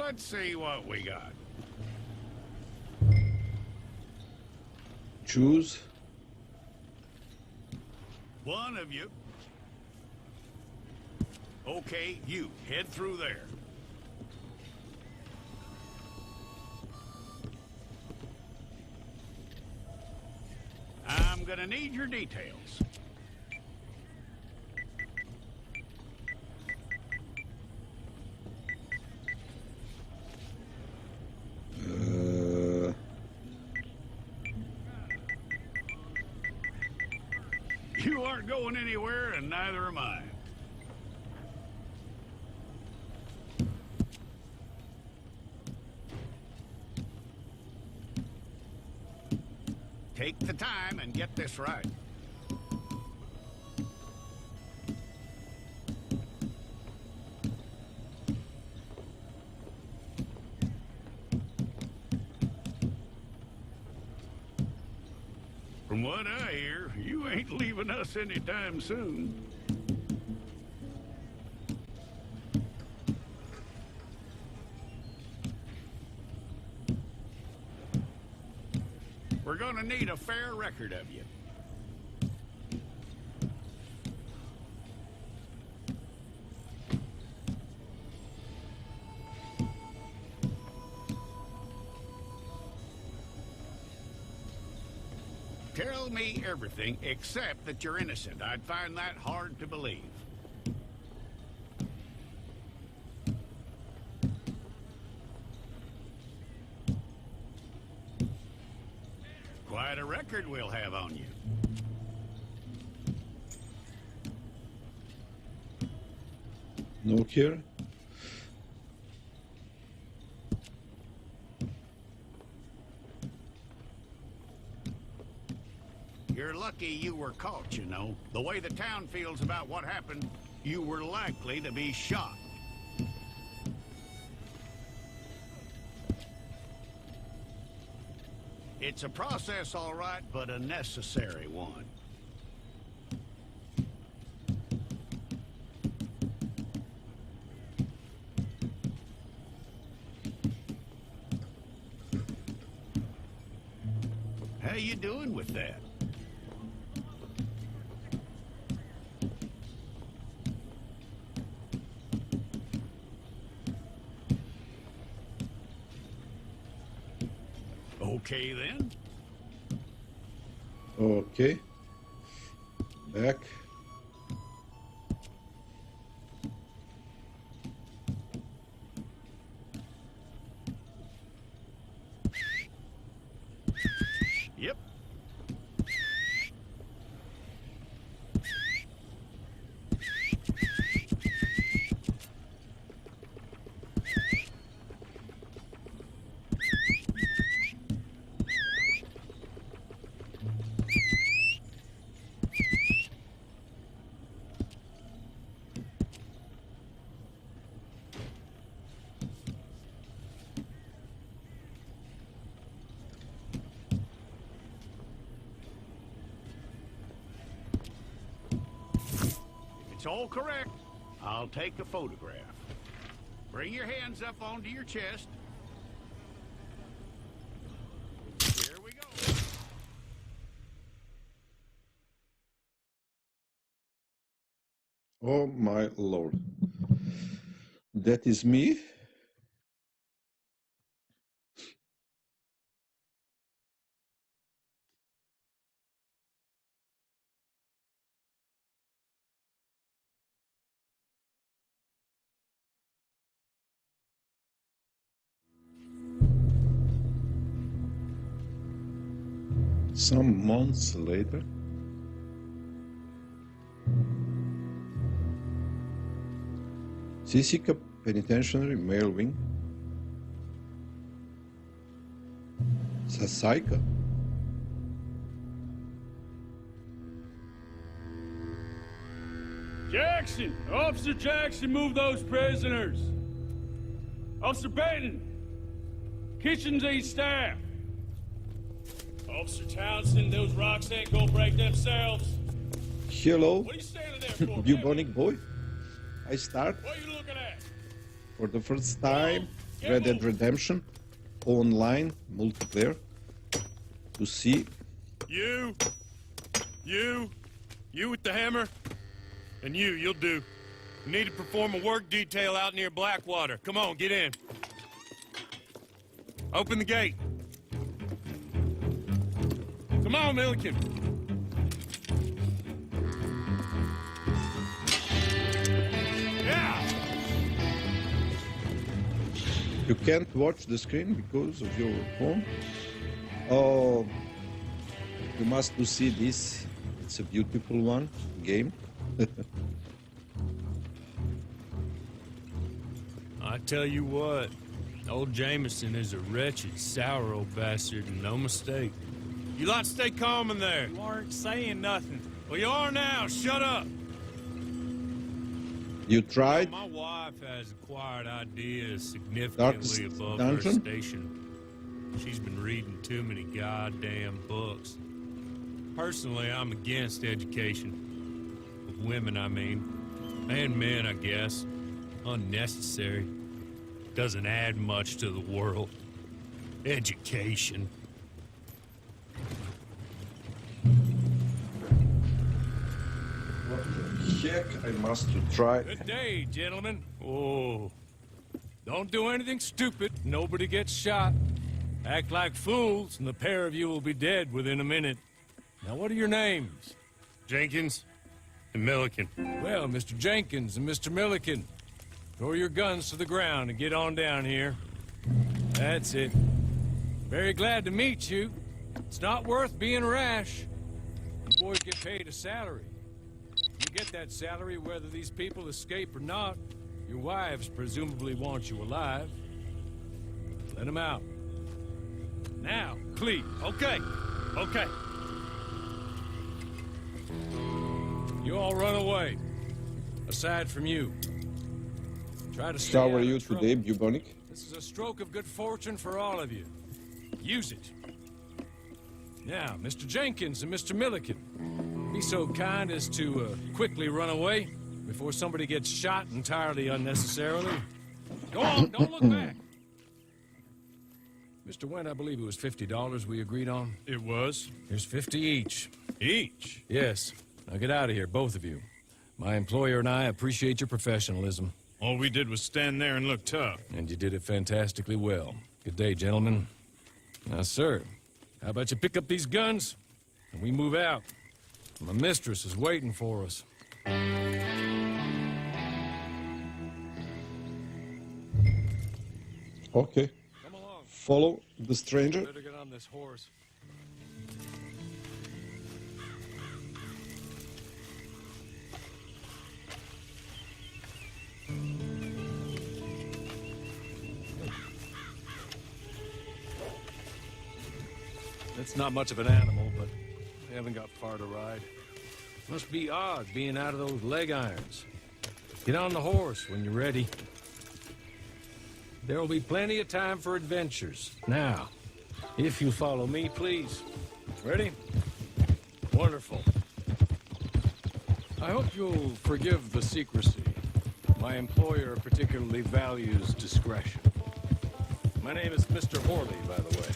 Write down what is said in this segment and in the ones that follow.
let's see what we got. Choose. One of you. Okay, you head through there. I'm gonna need your details. You aren't going anywhere, and neither am I. Take the time and get this right. From what I hear, you ain't leaving us anytime soon. We're gonna need a fair record of you. Tell me everything except that you're innocent. I'd find that hard to believe. Quite a record we'll have on you. No cure. You're lucky you were caught, you know. The way the town feels about what happened, you were likely to be shot. It's a process, all right, but a necessary one. How you doing with that? Okay, then. Okay. Back. Yep. It's all correct. I'll take a photograph. Bring your hands up onto your chest. Here we go. Oh my lord. That is me. Some months later. Sisika Penitentiary Male Wing. Sasaika. Jackson! Officer Jackson, move those prisoners! Officer Benton! Kitchens ain't staff! Officer Townsend, those rocks ain't gonna break themselves! Hello, What are you standing there for? bubonic boy. I start What are you looking at? for the first time. Red Dead Redemption online multiplayer to see. You with the hammer, and you'll do. You need to perform a work detail out near Blackwater. Come on, get in. Open the gate. Come on, Milliken. Yeah! You can't watch the screen because of your phone. Oh, you must to see this. It's a beautiful one game. I tell you what, old Jameson is a wretched, sour old bastard, and no mistake. You lot stay calm in there. You aren't saying nothing. Well, you are now. Shut up. You tried? My wife has acquired ideas significantly Darkest above Dungeon? her station. She's been reading too many goddamn books. Personally, I'm against education. Of women, I mean. And men, I guess. Unnecessary. Doesn't add much to the world. Education. What the heck? I must to try. Good day, gentlemen. Oh. Don't do anything stupid. Nobody gets shot. Act like fools, and the pair of you will be dead within a minute. Now, what are your names? Jenkins and Milliken. Well, Mr. Jenkins and Mr. Milliken, throw your guns to the ground and get on down here. That's it. Very glad to meet you. It's not worth being rash. You boys get paid a salary. You get that salary whether these people escape or not. Your wives presumably want you alive. Let them out. Now, please. Okay. Okay. You all run away. Aside from you. Try to stay How out are of you trouble. today, Bubonic? This is a stroke of good fortune for all of you. Use it. Now, Mr. Jenkins and Mr. Milliken, be so kind as to quickly run away before somebody gets shot entirely unnecessarily. Go on, don't look back. Mr. Wendt, I believe it was $50 we agreed on. It was. Here's 50 each. Each? Yes. Now get out of here, both of you. My employer and I appreciate your professionalism. All we did was stand there and look tough. And you did it fantastically well. Good day, gentlemen. Now, sir, how about you pick up these guns and we move out? My mistress is waiting for us. Okay. Come along. Follow the stranger. Better get on this horse. It's not much of an animal, but we haven't got far to ride. Must be odd being out of those leg irons. Get on the horse when you're ready. There will be plenty of time for adventures. Now, if you follow me, please. Ready? Wonderful. I hope you'll forgive the secrecy. My employer particularly values discretion. My name is Mr. Horley, by the way.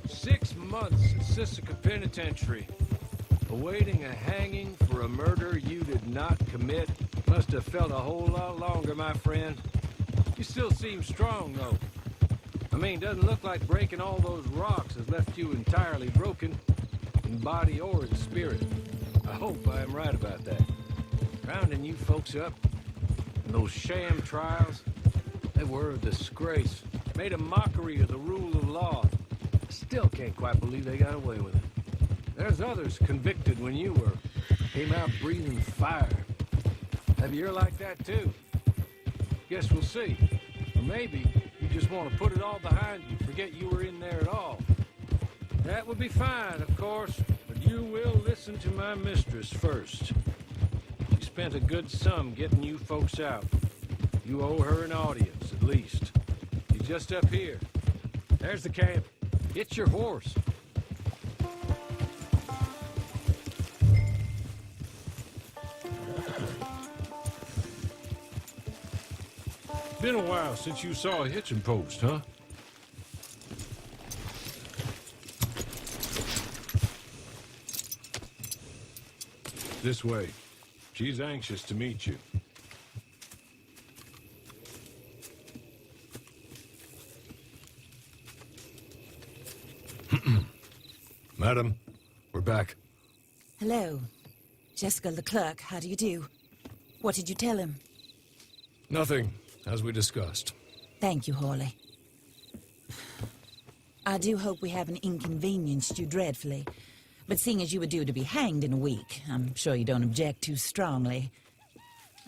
6 months at Sisika Penitentiary, awaiting a hanging for a murder you did not commit. Must have felt a whole lot longer, my friend. You still seem strong, though. I mean, doesn't look like breaking all those rocks has left you entirely broken, in body or in spirit. I hope I am right about that. Rounding you folks up, and those sham trials, they were a disgrace. Made a mockery of the rule of law. I still can't quite believe they got away with it. There's others convicted when you were. Came out breathing fire. Maybe you're like that, too. Guess we'll see. Or maybe you just want to put it all behind you, forget you were in there at all. That would be fine, of course, but you will listen to my mistress first. She spent a good sum getting you folks out. You owe her an audience, at least. She's just up here. There's the camp. Get your horse. Been a while since you saw a hitching post, huh? This way. She's anxious to meet you. Madam, we're back. Hello. Jessica Leclerc, how do you do? What did you tell him? Nothing, as we discussed. Thank you, Hawley. I do hope we haven't inconvenienced you dreadfully. But seeing as you were due to be hanged in a week, I'm sure you don't object too strongly.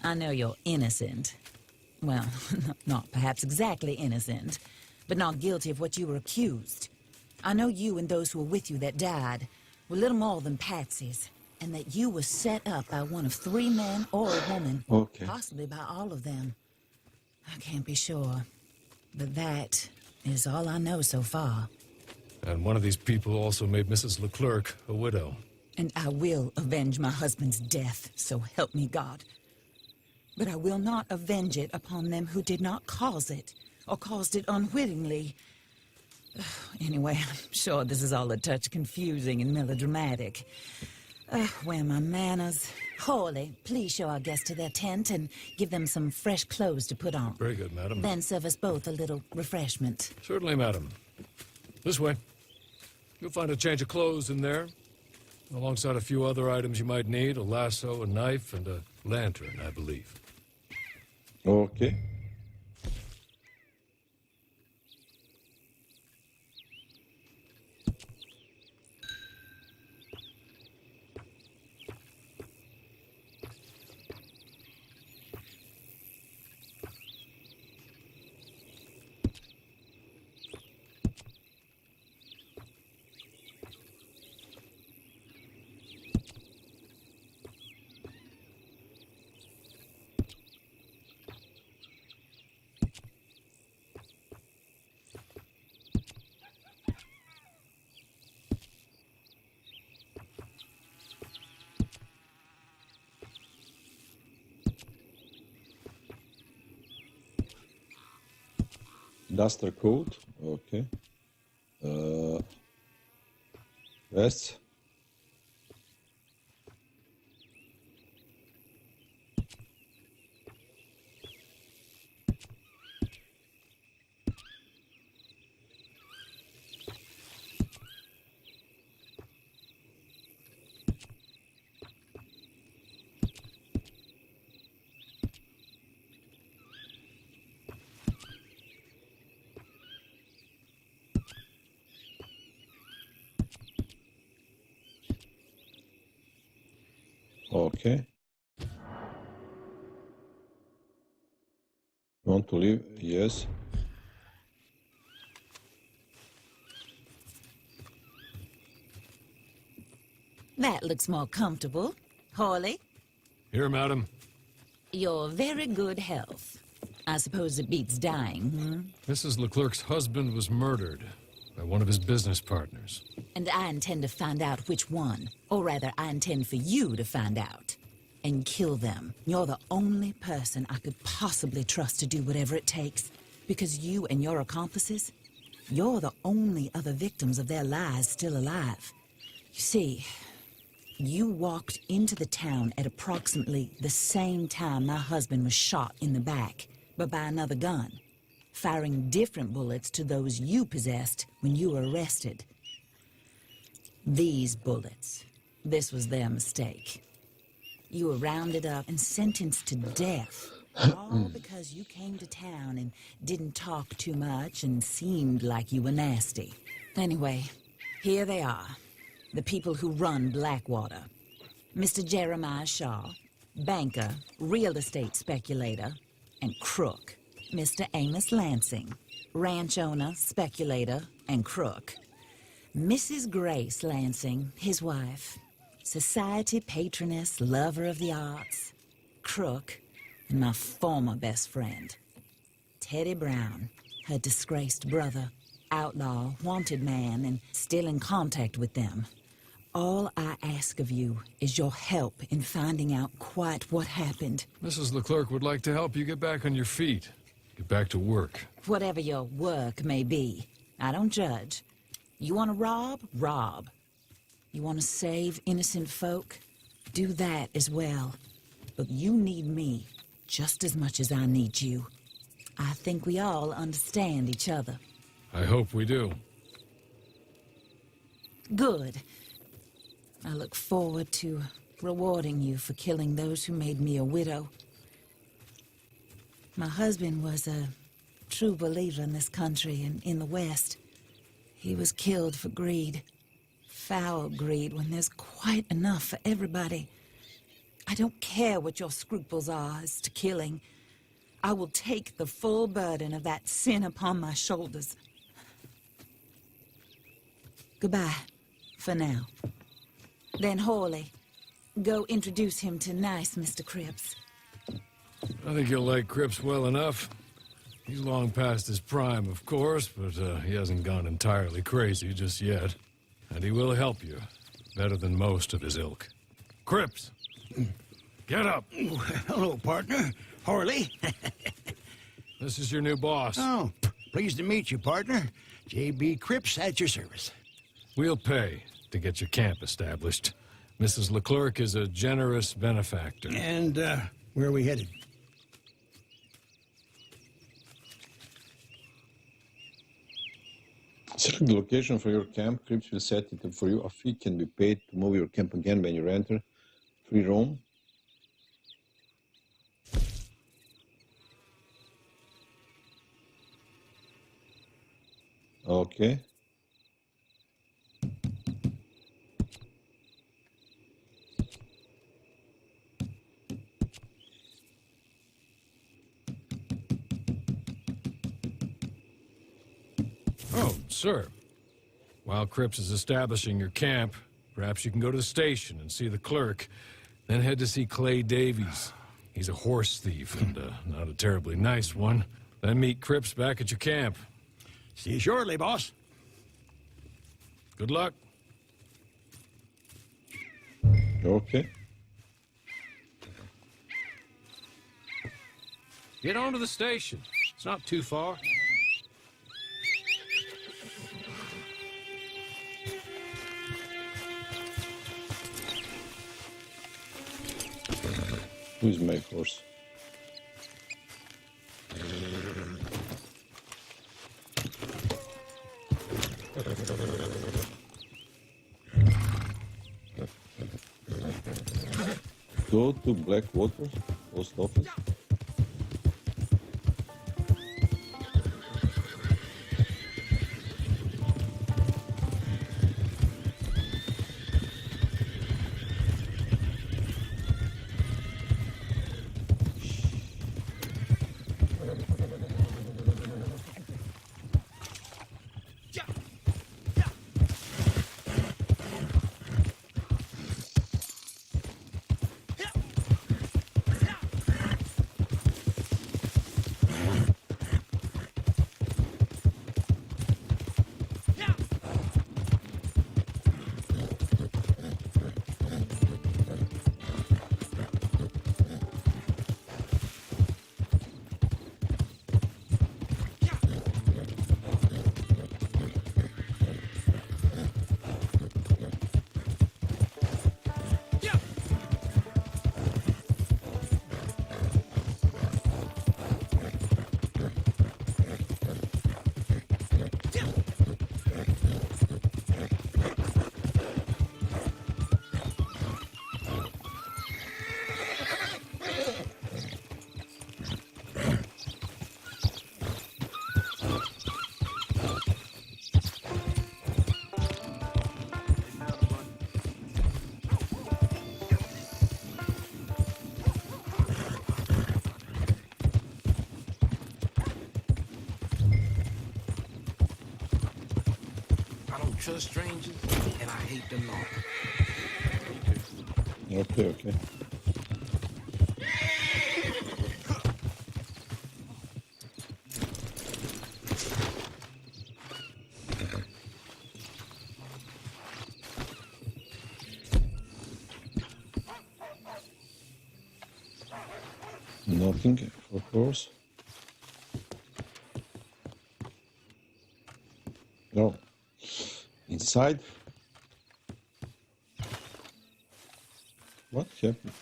I know you're innocent. Well, not perhaps exactly innocent, but not guilty of what you were accused. I know you and those who were with you that died were little more than patsies, and that you were set up by one of 3 men or a woman, possibly by all of them. I can't be sure, but that is all I know so far. And one of these people also made Mrs. Leclerc a widow. And I will avenge my husband's death, so help me God. But I will not avenge it upon them who did not cause it, or caused it unwittingly. Anyway, I'm sure this is all a touch confusing and melodramatic. Where are my manners? Hawley, please show our guests to their tent and give them some fresh clothes to put on. Very good, madam. Then serve us both a little refreshment. Certainly, madam. This way. You'll find a change of clothes in there, alongside a few other items you might need, a lasso, a knife, and a lantern, I believe. Okay. Duster coat, okay. Vests. Okay. Want to leave? Yes. That looks more comfortable. Hawley, Here, madam. you're very good health. I suppose it beats dying, hmm? Mrs. Leclerc's husband was murdered by one of his business partners. And I intend to find out which one. Or rather, I intend for you to find out. And kill them. You're the only person I could possibly trust to do whatever it takes. Because you and your accomplices, you're the only other victims of their lies still alive. You see, you walked into the town at approximately the same time my husband was shot in the back, but by another gun, firing different bullets to those you possessed when you were arrested. These bullets, this was their mistake. You were rounded up and sentenced to death, all because you came to town and didn't talk too much and seemed like you were nasty. Anyway, here they are, the people who run Blackwater. Mr. Jeremiah Shaw, banker, real estate speculator, and crook. Mr. Amos Lansing, ranch owner, speculator, and crook. Mrs. Grace Lansing, his wife, society patroness, lover of the arts, crook, and my former best friend. Teddy Brown, her disgraced brother, outlaw, wanted man, and still in contact with them. All I ask of you is your help in finding out quite what happened. Mrs. Leclerc would like to help you get back on your feet. Get back to work. Whatever your work may be, I don't judge. You want to rob? Rob. You want to save innocent folk? Do that as well. But you need me just as much as I need you. I think we all understand each other. I hope we do. Good. I look forward to rewarding you for killing those who made me a widow. My husband was a true believer in this country and in the West. He was killed for greed. Foul greed when there's quite enough for everybody. I don't care what your scruples are as to killing. I will take the full burden of that sin upon my shoulders. Goodbye, for now. Then Hawley, go introduce him to nice Mr. Cripps. I think you'll like Cripps well enough. He's long past his prime, of course, but he hasn't gone entirely crazy just yet. And he will help you, better than most of his ilk. Cripps! Get up! Hello, partner. Hawley. This is your new boss. Oh, pleased to meet you, partner. J.B. Cripps at your service. We'll pay to get your camp established. Mrs. Leclerc is a generous benefactor. And, where are we headed? Select the location for your camp. Cripps will set it up for you. A fee can be paid to move your camp again when you enter. Free roam. Okay. Oh, sir. While Cripps is establishing your camp, perhaps you can go to the station and see the clerk, then head to see Clay Davies. He's a horse thief, and not a terribly nice one. Then meet Cripps back at your camp. See you shortly, boss. Good luck. Okay. Get on to the station. It's not too far. Who's my horse? Go to Blackwater, post office. Trust strangers, and I hate the law. Okay, okay. Nothing, of course. No. Inside. What happened?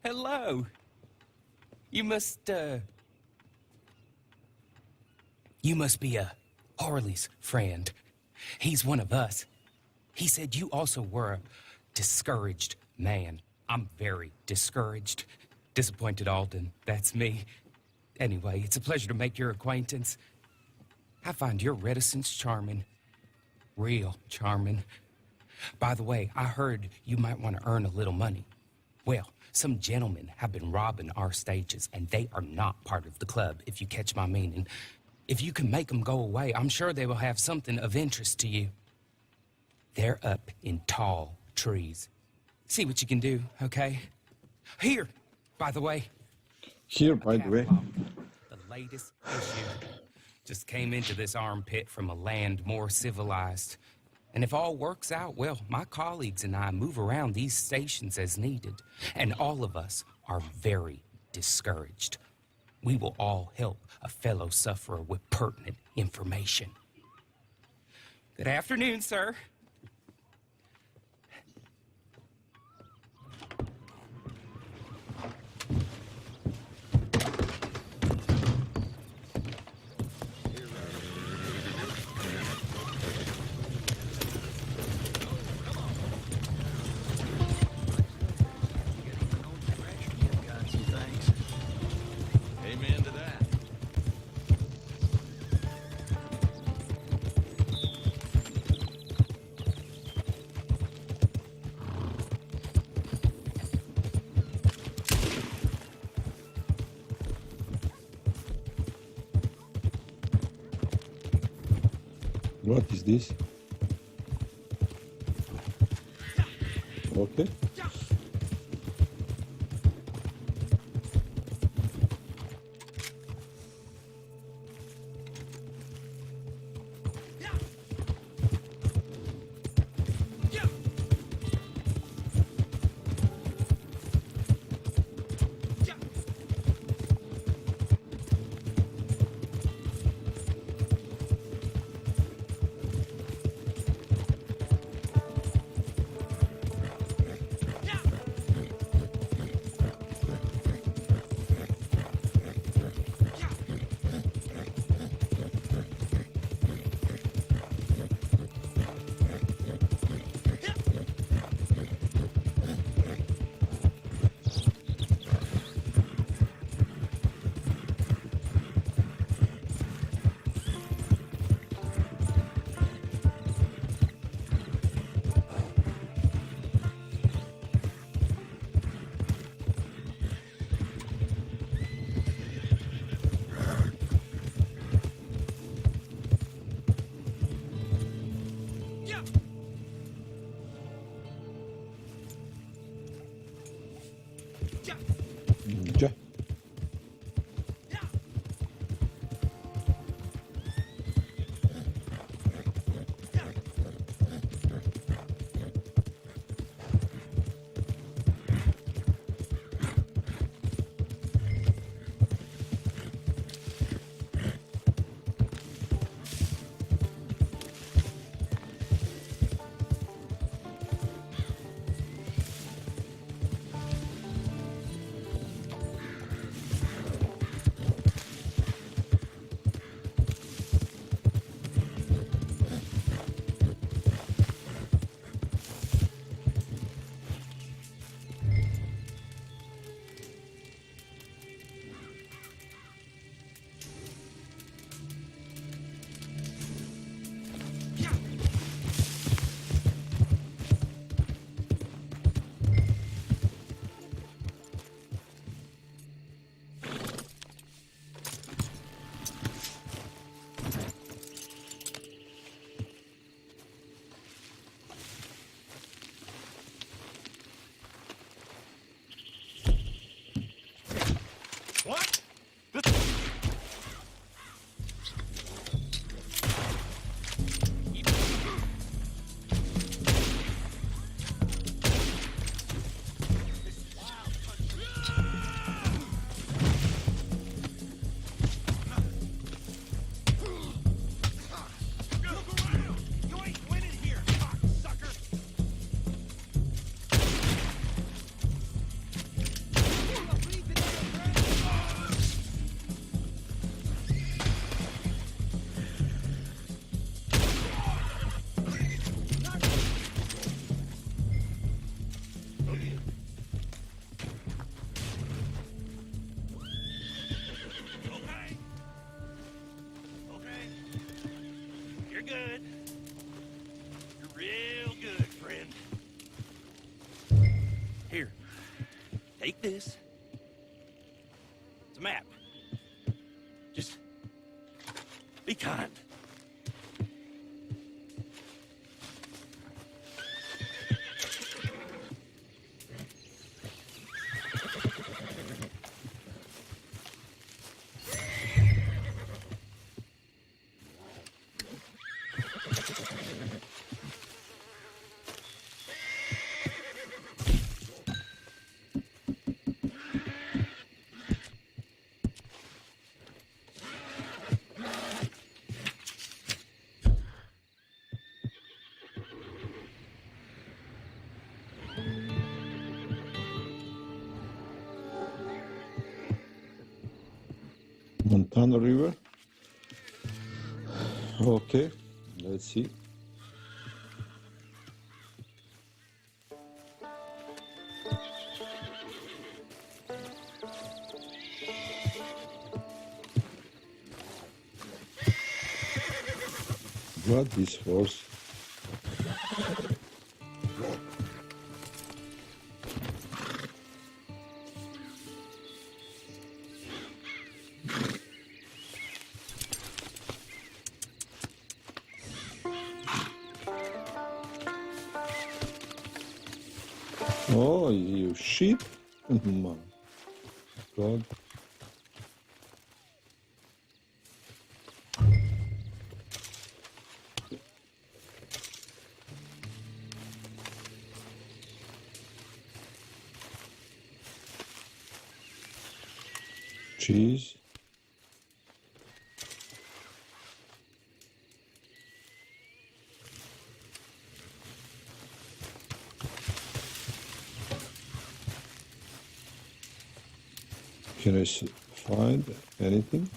Hello. You must be Harley's friend. He's one of us. He said you also were a discouraged man. I'm very discouraged. Disappointed Alden, that's me. Anyway, it's a pleasure to make your acquaintance. I find your reticence charming. Real charming. By the way, I heard you might want to earn a little money. Well, some gentlemen have been robbing our stages, and they are not part of the club, if you catch my meaning. If you can make them go away, I'm sure they will have something of interest to you. They're up in tall trees. See what you can do, okay? Here, by the way. Here, by the way. The latest issue. Just came into this armpit from a land more civilized. And if all works out, well, my colleagues and I move around these stations as needed. And all of us are very discouraged. We will all help a fellow sufferer with pertinent information. Good afternoon, sir. Amen to that. What is this? Okay. good. You're real good, friend. Here, take this. It's a map. Just be kind. Montana River. Okay, let's see. What this horse? Oh, you sheep? My God. Cheese. Can I find anything?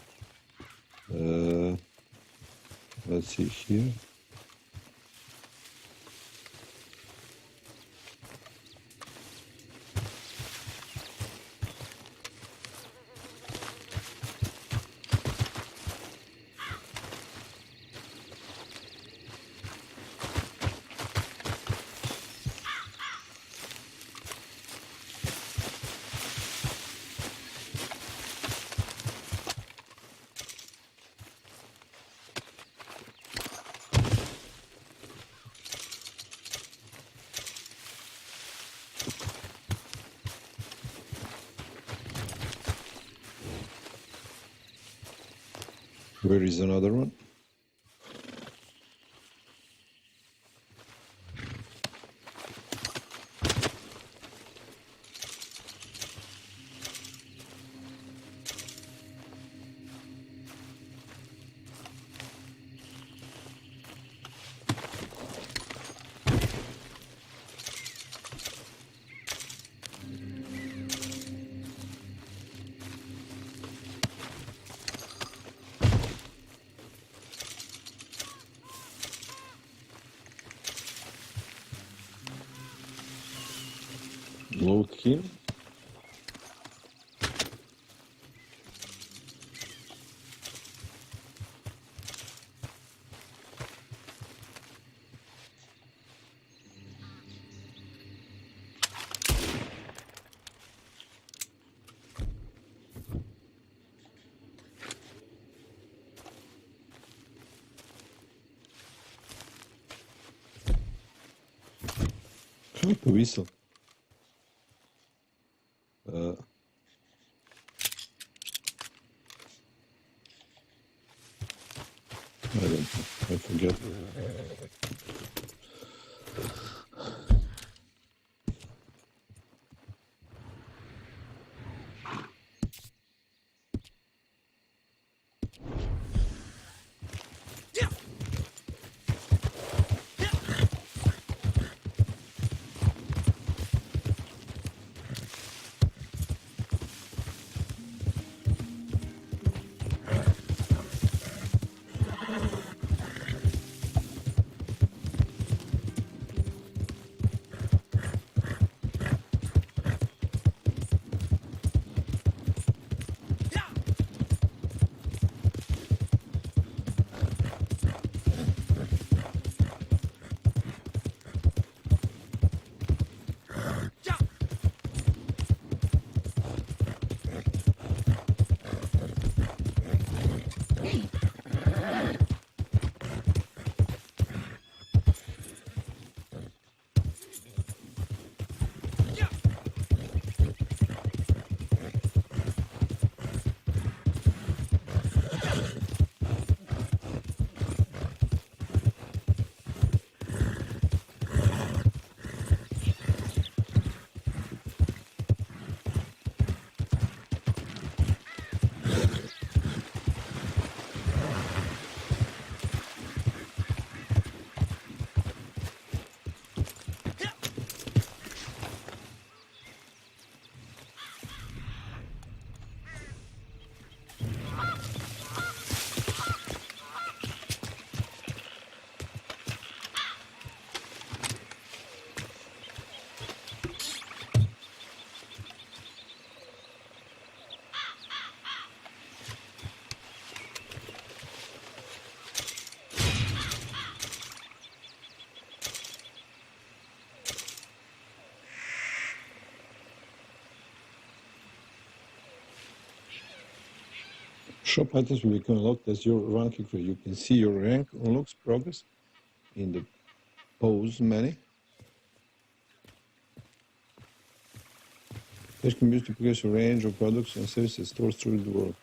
Let's see here. Where is another one? Load him. Как повесил? I don't know. I forget. Shop items will become unlocked as your rank increases. You can see your rank unlocks progress in the pause menu. This can be used to progress a range of products and services stored through the world.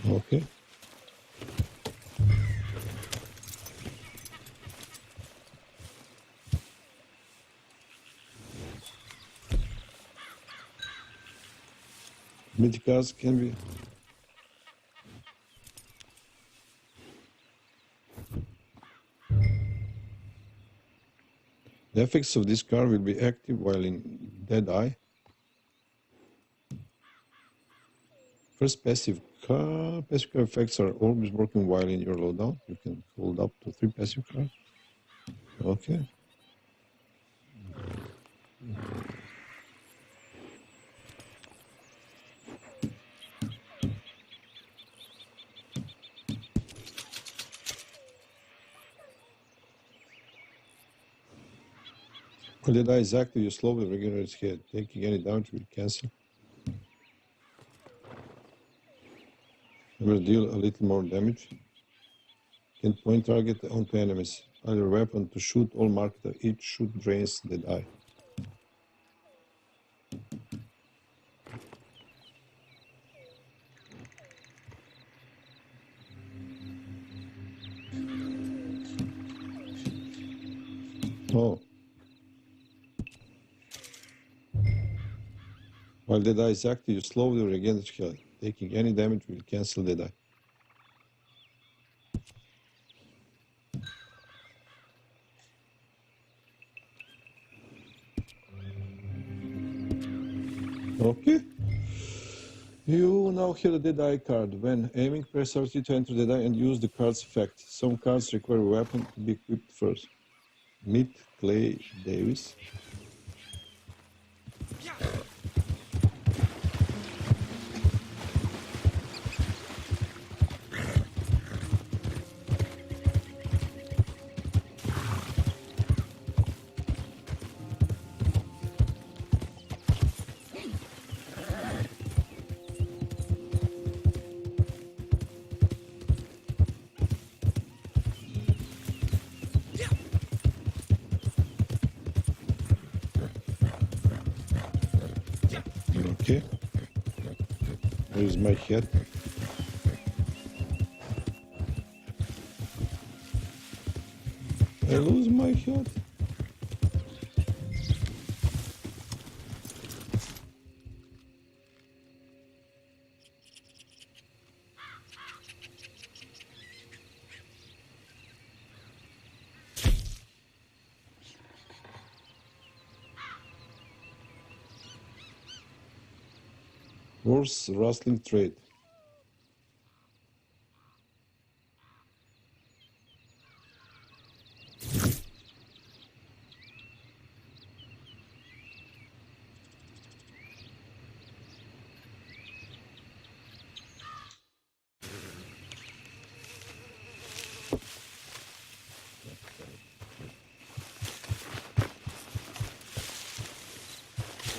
Okay. Mythic cards can be the effects of this card will be active while in Dead Eye. First, passive card effects are always working while in your loadout. You can hold up to 3 passive cards. Okay. When the die is active, you slowly regenerate its head. Taking any damage will cancel. It will deal a little more damage. Can point target onto enemies. Either weapon to shoot all marked. Each shoot drains the die. Oh. While the die is active, you slowly regain its health. Taking any damage will cancel the die. Okay. You now have the Dead Eye card. When aiming, press RT to enter the die and use the card's effect. Some cards require a weapon to be equipped first. Meet Clay Davis. Okay. Where's my head? I lose my head. Horse rustling trade.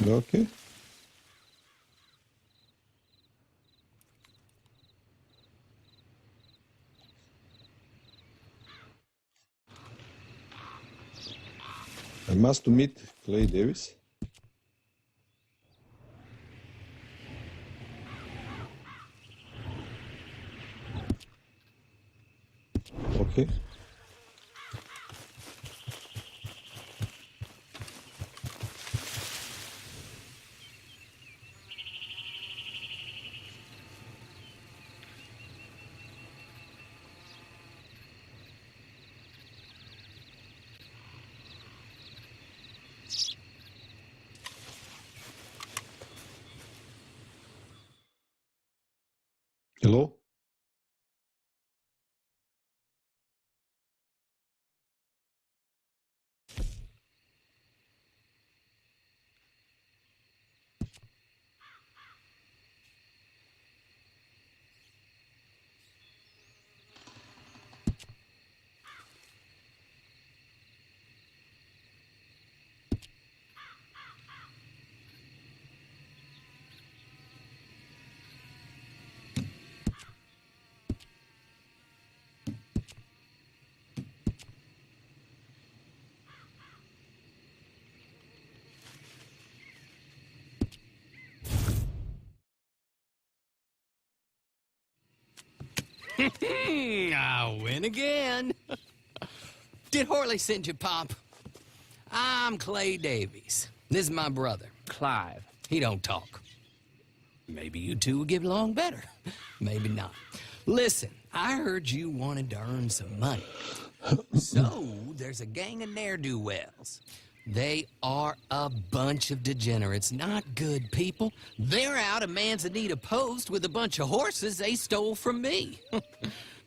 Okay. I must meet Clay Davis. Okay. Hello? I win again. Did Horley send you, Pop? I'm Clay Davies. This is my brother, Clive. He don't talk. Maybe you two will get along better. Maybe not. Listen, I heard you wanted to earn some money. So, there's a gang of ne'er-do-wells. They are a bunch of degenerates, not good people. They're out of Manzanita Post with a bunch of horses they stole from me.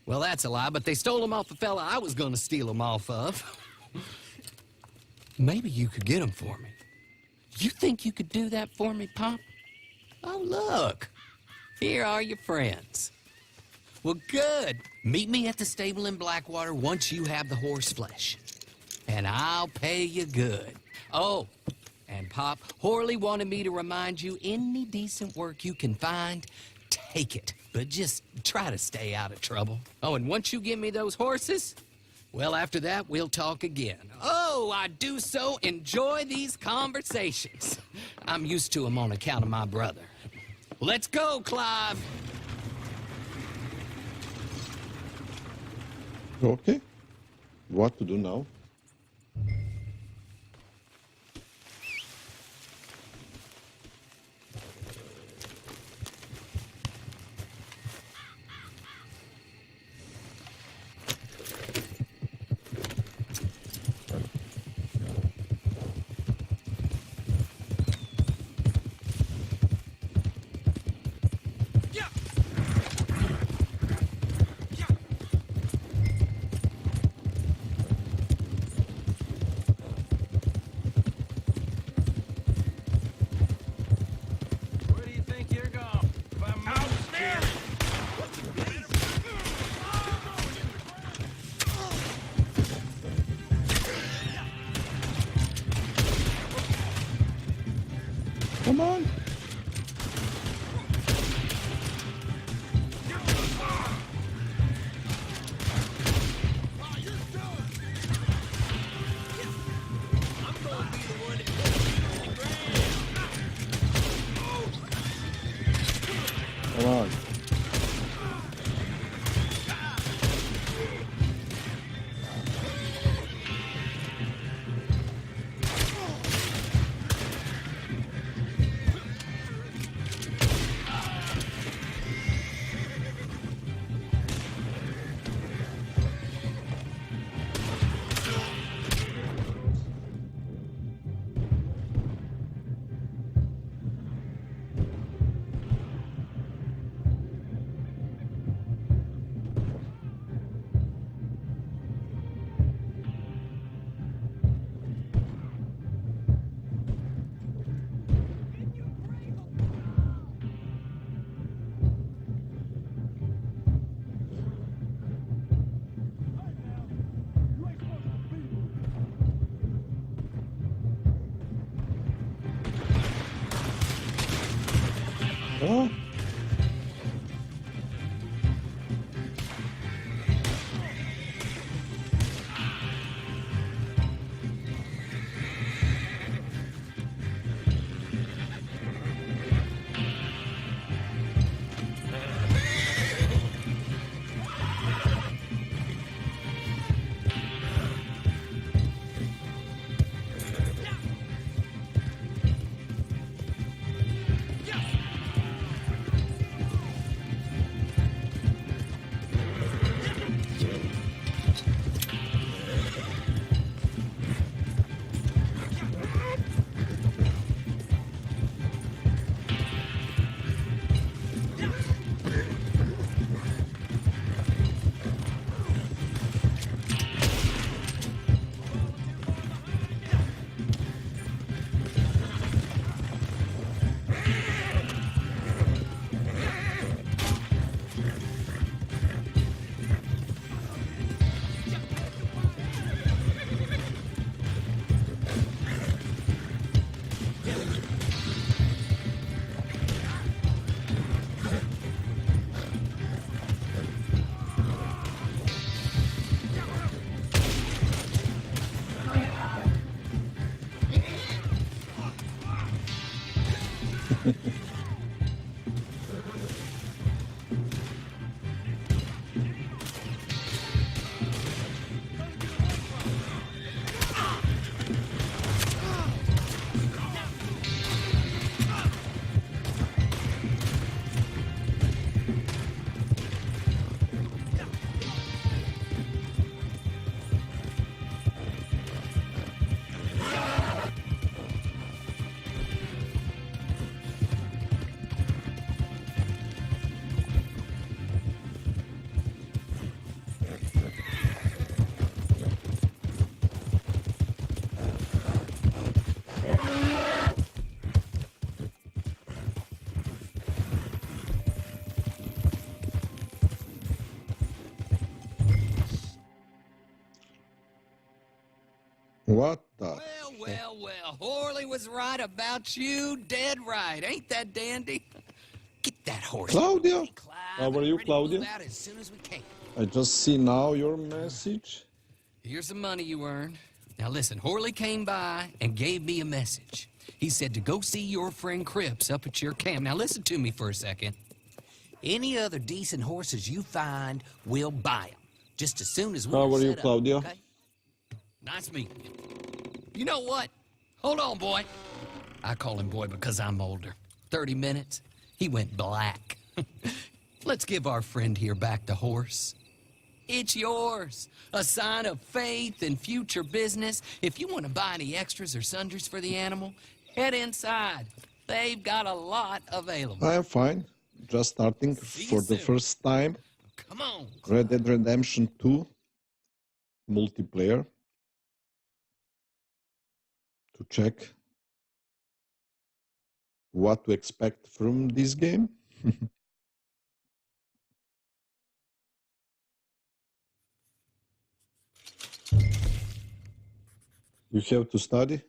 Well, that's a lie, but they stole them off the fella I was gonna steal them off of. Maybe you could get them for me. You think you could do that for me, Pop? Oh, look. Here are your friends. Well, good. Meet me at the stable in Blackwater once you have the horse flesh. And I'll pay you good. Oh, and Pop, Horley wanted me to remind you, any decent work you can find, take it. But just try to stay out of trouble. Oh, and once you give me those horses, well, after that, we'll talk again. Oh, I do so enjoy these conversations. I'm used to them on account of my brother. Let's go, Clive. Okay. What to do now? Where do you think you're going? If I'm out there. Come on. Come on. Oh. What the? Well. Horley was right about you. Dead right. Ain't that dandy? Get that horse. Claudia? Climb How are and you, ready to move Claudia? out as soon as we can. I just see now your message. Here's the money you earned. Now listen, Horley came by and gave me a message. He said to go see your friend Cripps up at your camp. Now listen to me for a second. Any other decent horses you find, we'll buy them. Just as soon as we're How are you, set up, Claudia? okay? Nice meeting you. You know what? Hold on, boy. I call him boy because I'm older. 30 minutes, he went black. Let's give our friend here back the horse. It's yours. A sign of faith and future business. If you want to buy any extras or sundries for the animal, head inside. They've got a lot available. I am fine. Just starting See for you the soon. first time. Come on. Red Dead Redemption 2 multiplayer. To check what to expect from this game. You have to study.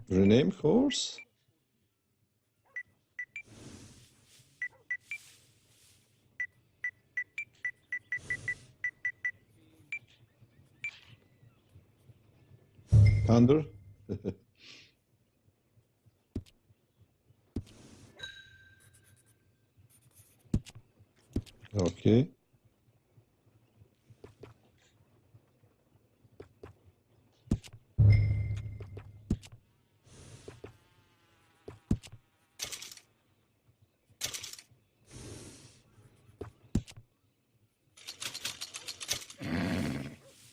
Rename horse. Thunder. Okay.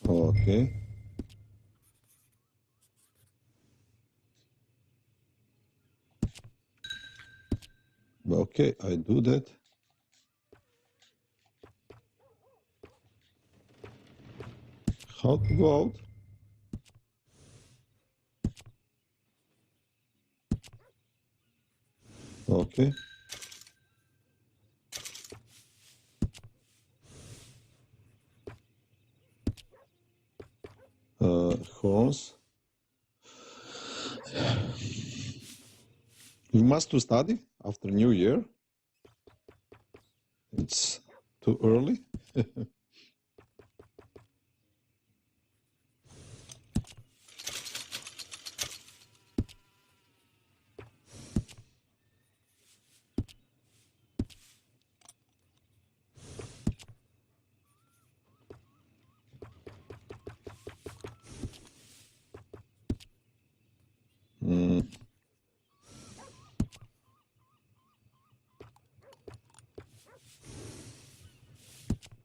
Okay. Okay, I do that. How to go out? Okay. Horns. You must to study after New Year. It's too early.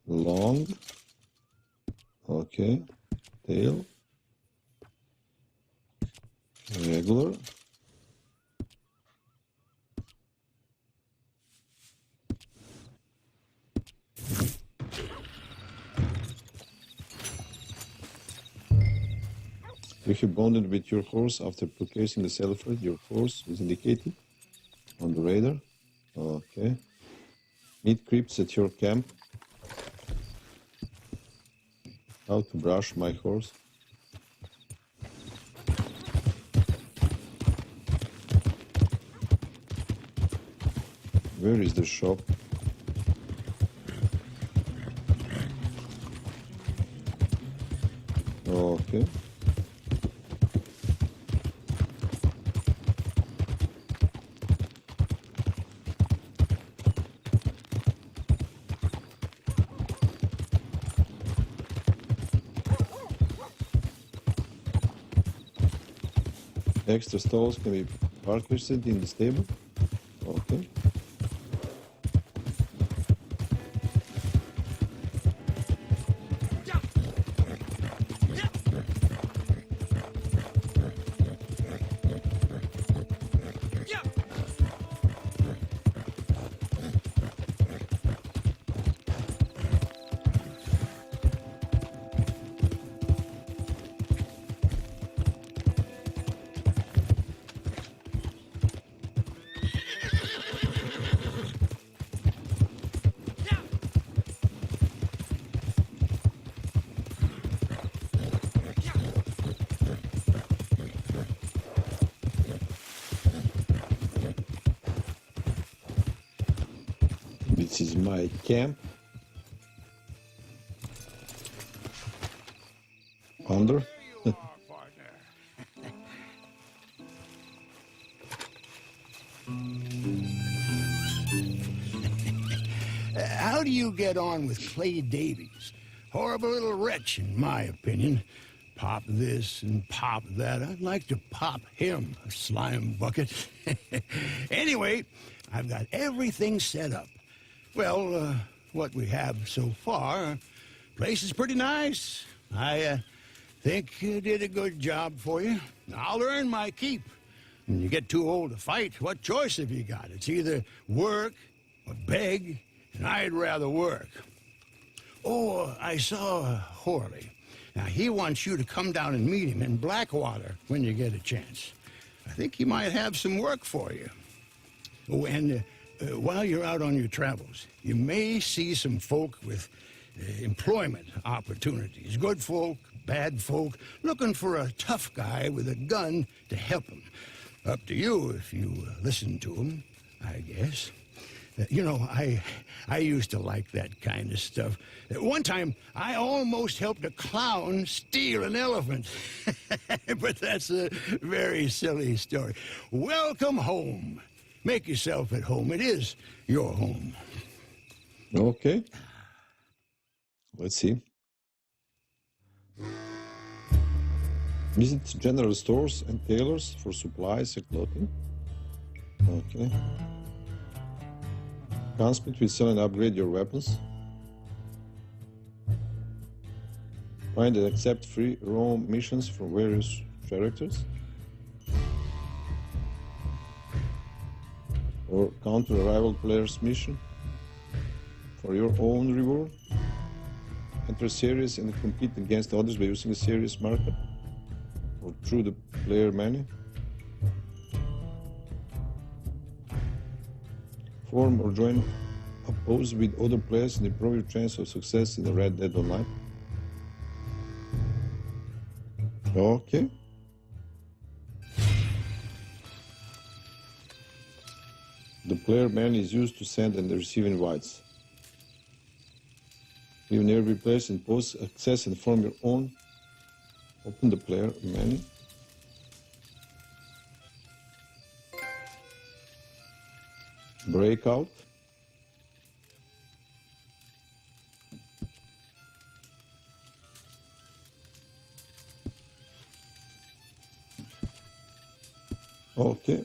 Long. Okay. Tail. Regular. If you bonded with your horse after purchasing the saddle, your horse is indicated on the radar. Okay. Meet creeps at your camp. How to brush my horse. Where is the shop? Okay. Extra stalls can be purchased in the stable. Okay. is my camp. Under. There you are, partner. How do you get on with Clay Davies? Horrible little wretch, in my opinion. Pop this and pop that. I'd like to pop him, a slime bucket. Anyway, I've got everything set up. Well, what we have so far, place is pretty nice. I think you did a good job for you. I'll earn my keep. When you get too old to fight, what choice have you got? It's either work or beg, and I'd rather work. Oh, I saw Horley. Now, he wants you to come down and meet him in Blackwater when you get a chance. I think he might have some work for you. Oh, and while you're out on your travels, you may see some folk with employment opportunities. Good folk, bad folk, looking for a tough guy with a gun to help them. Up to you if you listen to them, I guess. You know, I used to like that kind of stuff. One time, I almost helped a clown steal an elephant. But that's a very silly story. Welcome home. Make yourself at home. It is your home. Okay. Let's see. Visit general stores and tailors for supplies and clothing. Okay. Gunsmith will sell and upgrade your weapons. Find and accept free roam missions from various characters. Or counter a rival player's mission for your own reward. Enter a series and compete against others by using a series marker or through the player menu. Form or join oppose with other players and improve your chance of success in the Red Dead Online. Okay. The player menu is used to send and receive invites. Leave nearby players and post access and form your own. Open the player menu. Breakout. Okay.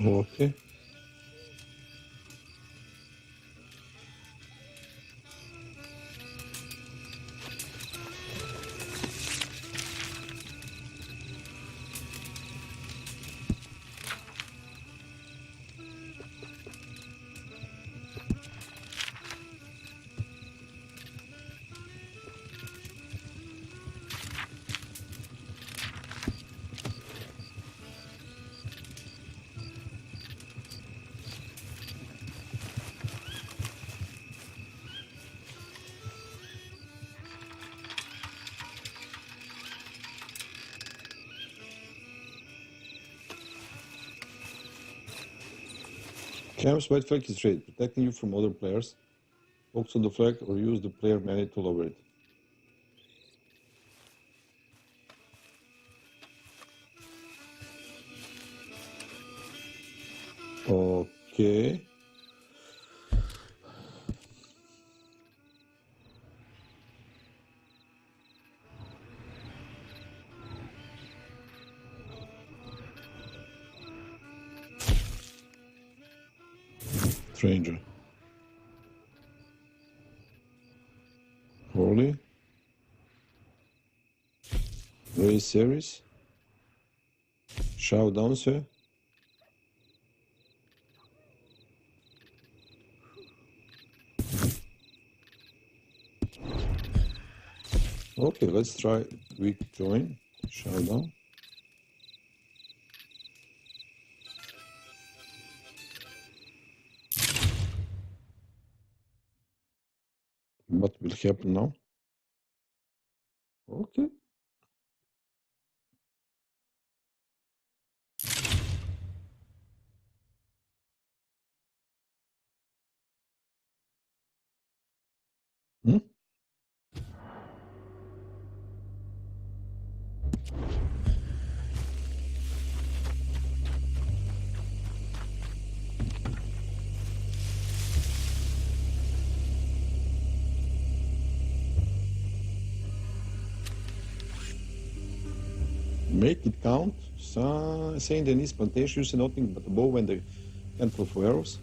Okay. Camp's white flag is ready, protecting you from other players. Focus on the flag or use the player menu to lower it. Okay. Stranger. Holy. Race series. Showdown, sir. Okay, let's try week join. Showdown. What will happen now? Okay. Hmm? Make it count. Saying they need spontaneous use nothing but the bow and the handful of arrows.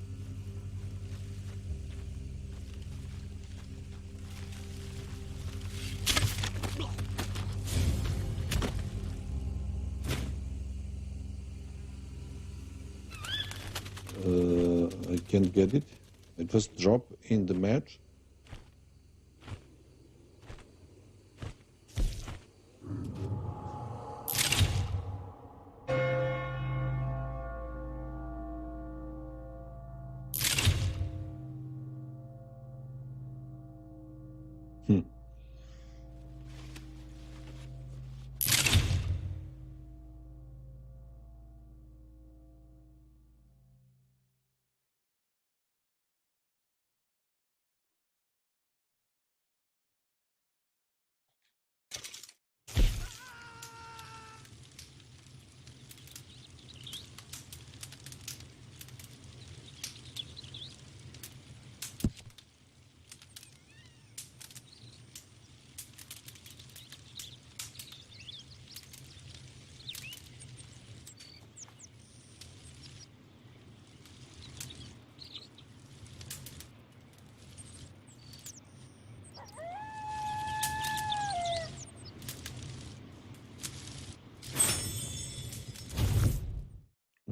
I can't get it. I just drop in the match.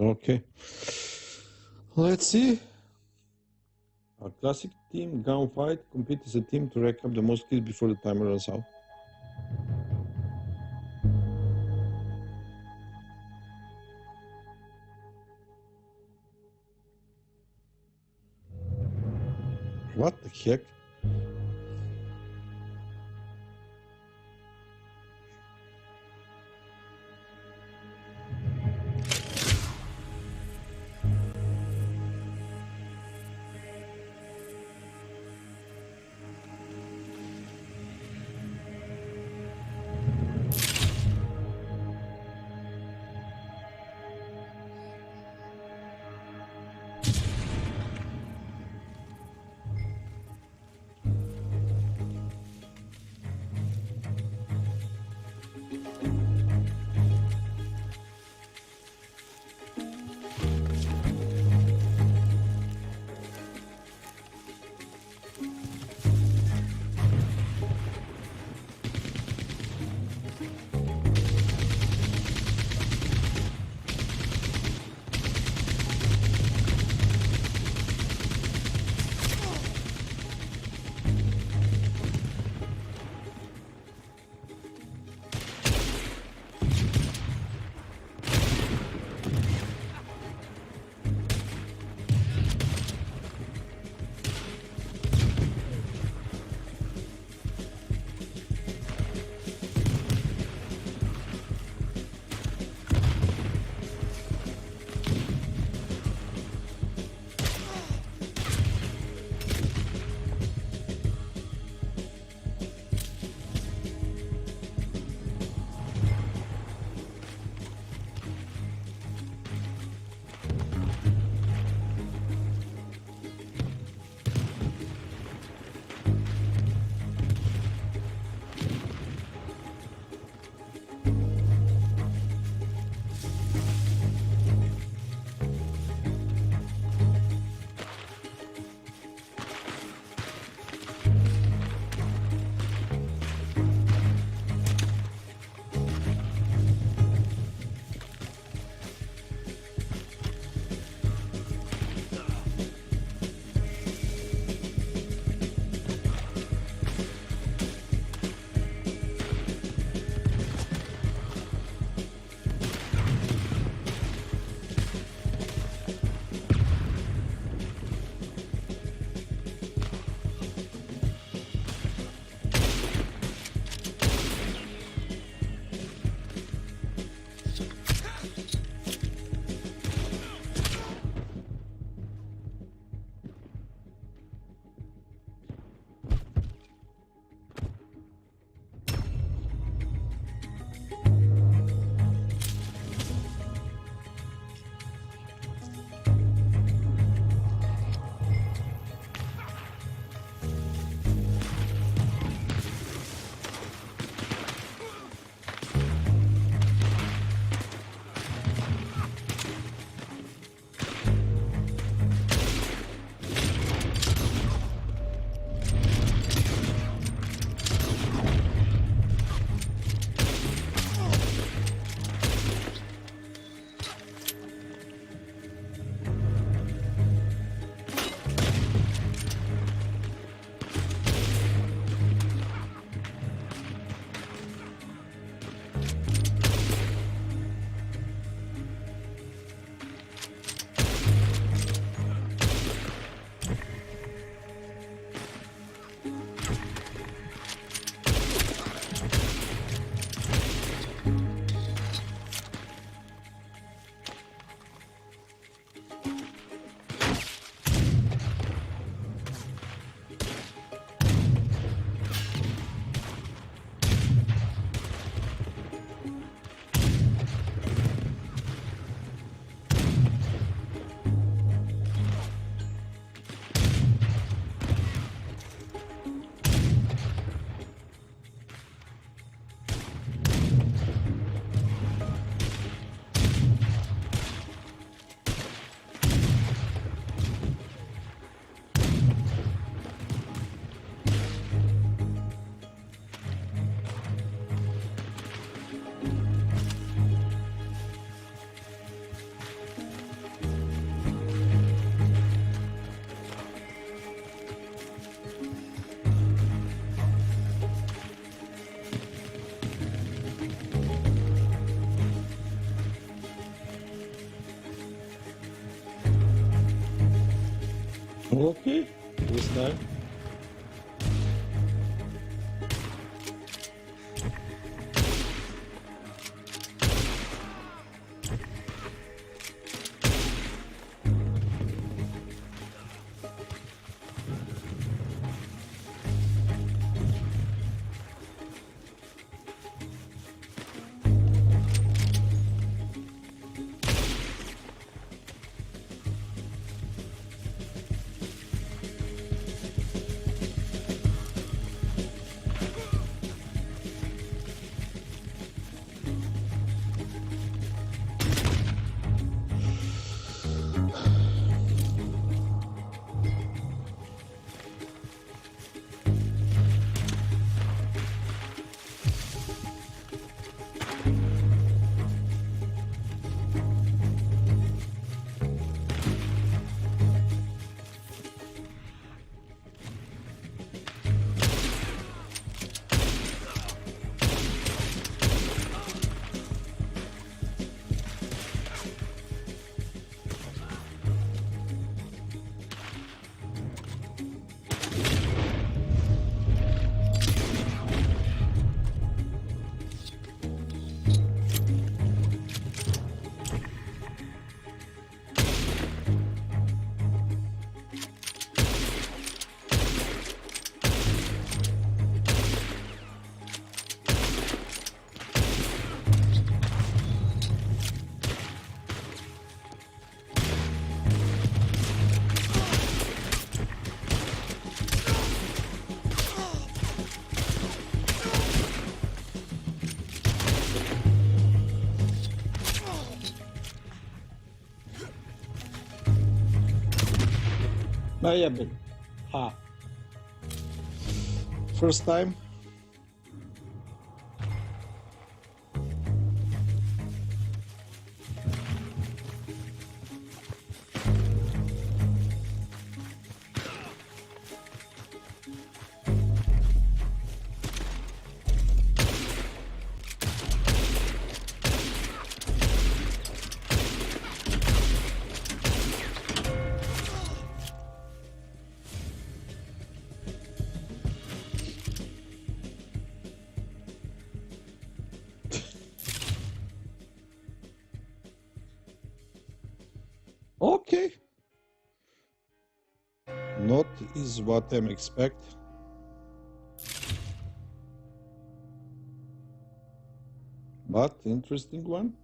Okay. Let's see. Our classic team gunfight. Compete as a team to rack up the most kills before the timer runs out. What the heck? Okay, this time. Yeah, but ha. First time. Okay. Not is what I'm expect. But interesting one.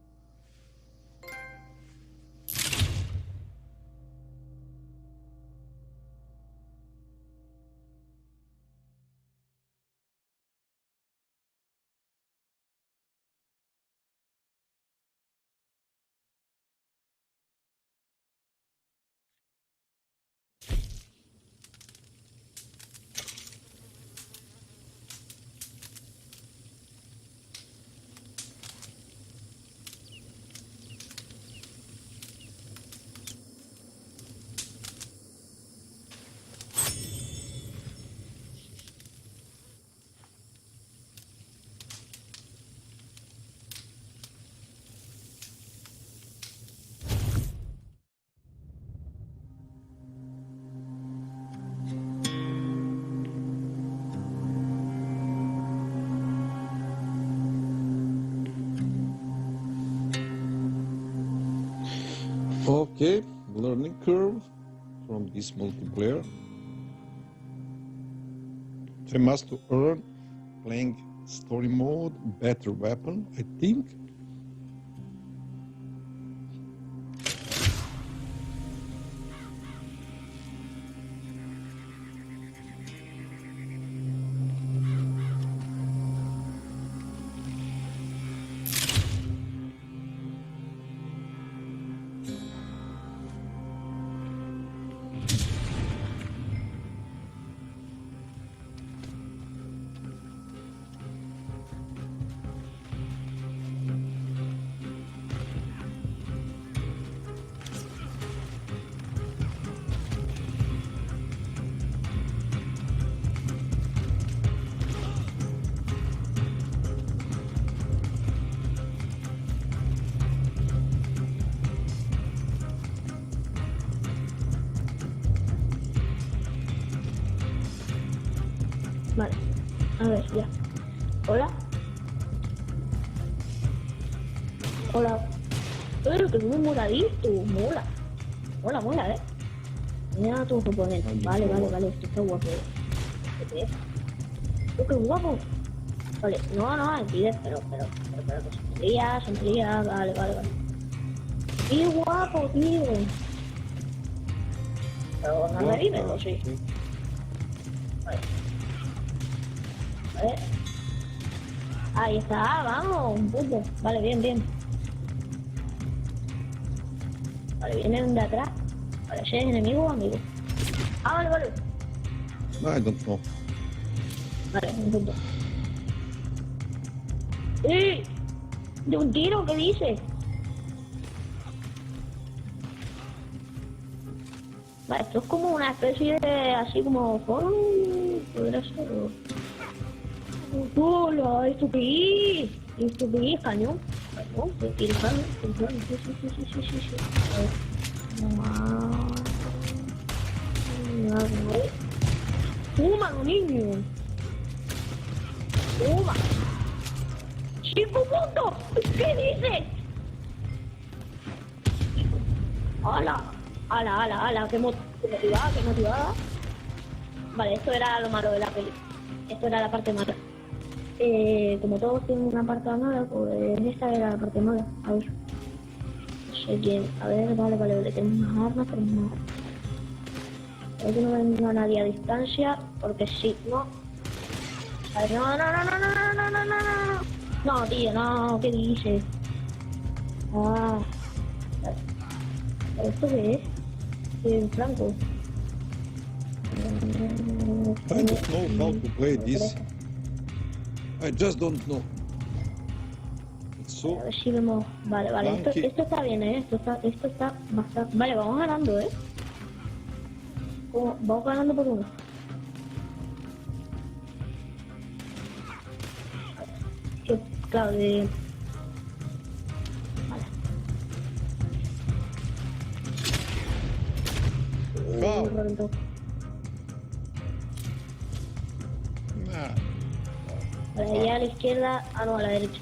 Okay, learning curve from this multiplayer. I must earn playing story mode, better weapon, I think. Vale. A ver, ya. Hola. Hola. Que muy moradito. Mola. Mola, mola, Mira tu oponente. Vale, esto está guapo. Qué guapo. Vale, no, aquí pero sombría, vale. Qué guapo, tío. Pero no revive, ¿o sí? Vale. Ahí está, vamos, un punto. Vale, bien. Vale, vienen de atrás. Vale, ese es enemigo o amigo. Vale. I don't know. Vale, un punto. De un tiro, ¿qué dice? Vale, esto es como una especie de, así como, podría ser. ¡Hola! ¡Esto qué es, cañón! Cañón, sí. ¡Toma, niño! ¡Toma! ¡5 puntos! ¿Qué dices? ¡Hala! ¡Qué motivada! Vale, esto era lo malo de la peli. Esto era la parte mala. Como todos tienen una parte mala, pues esta era la parte mala. A ver. No sé quién. A ver, vale. Tenemos más armas. A ver que no venga nadie a distancia, porque sí, ¿no? A ver, no. No, tío, no, ¿qué dices? ¿Esto qué es? ¿Qué Franco? I don't know how to play this. I just don't know. It's so... A ver si vemos... Vale. Esto está bien, Esto está bastante... Vale, vamos ganando, Vamos ganando por uno. Sí, claro, de... Wow. Reventó. Vale, allá a la izquierda... no, a la derecha.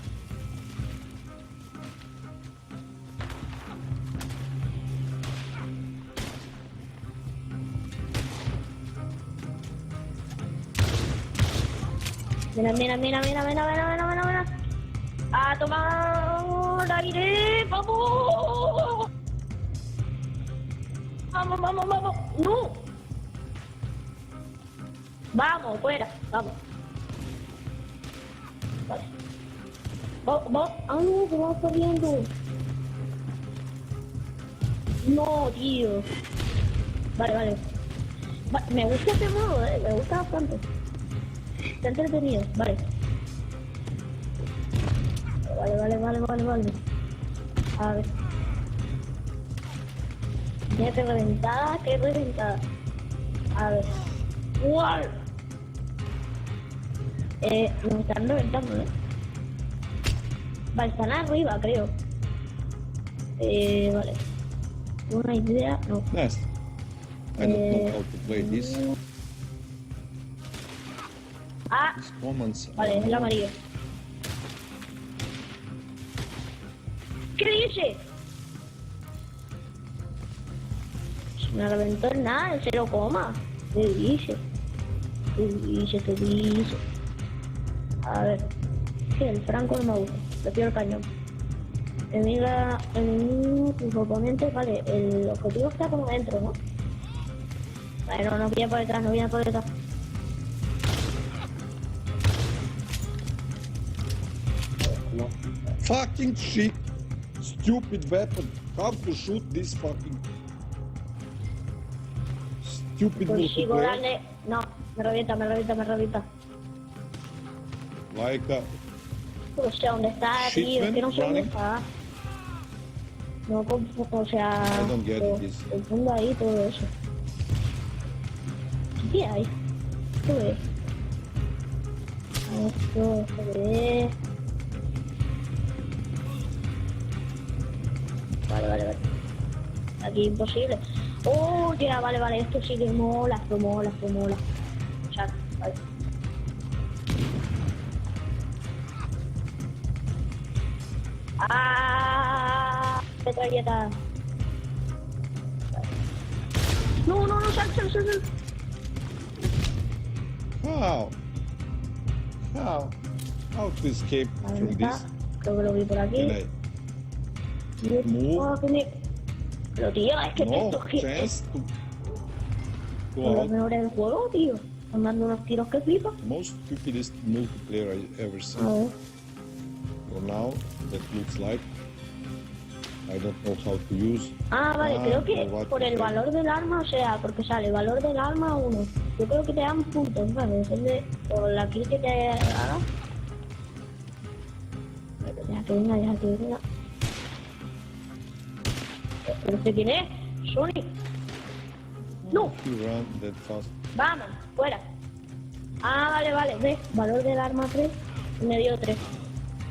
Mira. A tomar aire, vamos. Vamos. No. Vamos, fuera, vamos. Vale. No, que vamos corriendo. No, tío. Vale. Me gusta este modo, me gusta bastante. Está entretenido, vale. Vale. A ver. Mira qué reventada. A ver. ¡Wow! Nos están reventando, Vale, están arriba, creo. Vale. Una idea, no. Nice. I don't know how to play this. These commands Vale, es el amarillo. ¿Qué dice? Me reventó en nada, en 0, ¿Qué dice? A ver. Sí, el Franco no me gusta. Prefiero el cañón. Tus oponentes, vale, el objetivo está como dentro, ¿no? Vale, no viene por detrás, Fucking shit! Stupid weapon! How to shoot this fucking... Stupid Consigo multiplayer? darle... No, me revienta. Like a... O sea, ¿dónde está, tío? Es que no sé dónde está. No, o sea... I don't get this. El fondo ahí, todo eso. ¿Qué hay? ¿Qué es? Esto es... Vale. Aquí imposible. Oh, ya, vale. Esto sí que mola. O sea, vale. ¡Ah! Metralleta. No, no, no, sal. How? How to escape ¿Dónde from está? this? Creo que lo vi por Can aquí. I move? Oh, pero tío, es que No esto es que chance to son go los out. mejores del juego, tío. Están dando unos tiros que flipa. Most stupidest multiplayer I ever A seen. ver. For now, that looks like. I don't know how to use. Ah, vale, creo que or what por to el say. valor del arma, o sea, porque sale valor del arma 1. Yo creo que te dan puntos, ¿vale? Depende por la kill que te haga. Deja que venga. ¿Pero este quién es? Sonic. No, You run that fast. vamos, fuera. Ah, vale, ve, valor del arma 3, me dio 3.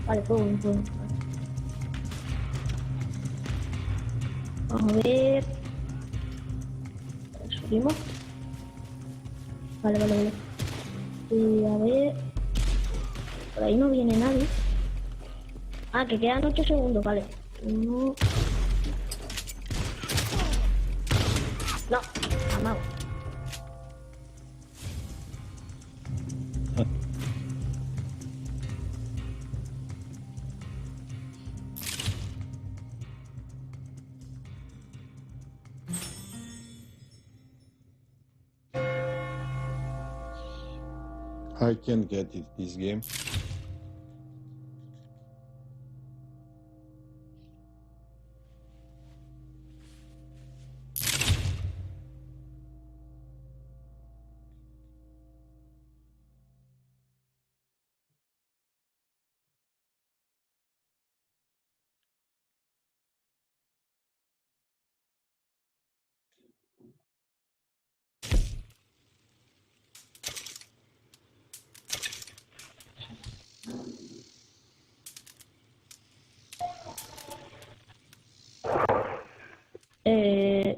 Vale, fue uno. Vamos a ver. Subimos. Vale. Y a ver. Por ahí no viene nadie. Ah, que quedan 8 segundos, vale. No. No, amado. I can get it this game.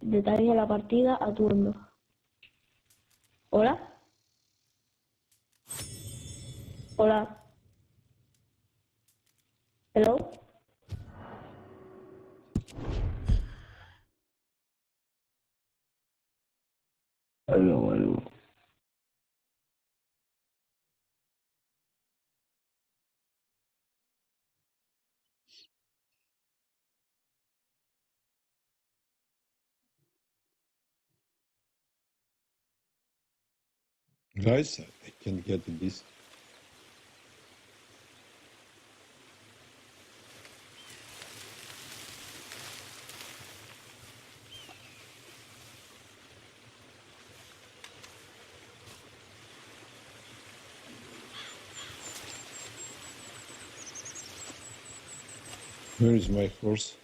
Detalle de la partida a turno. ¿Hola? ¿Hola? ¿Hello? Aló. Guys, I can get this. Where is my horse?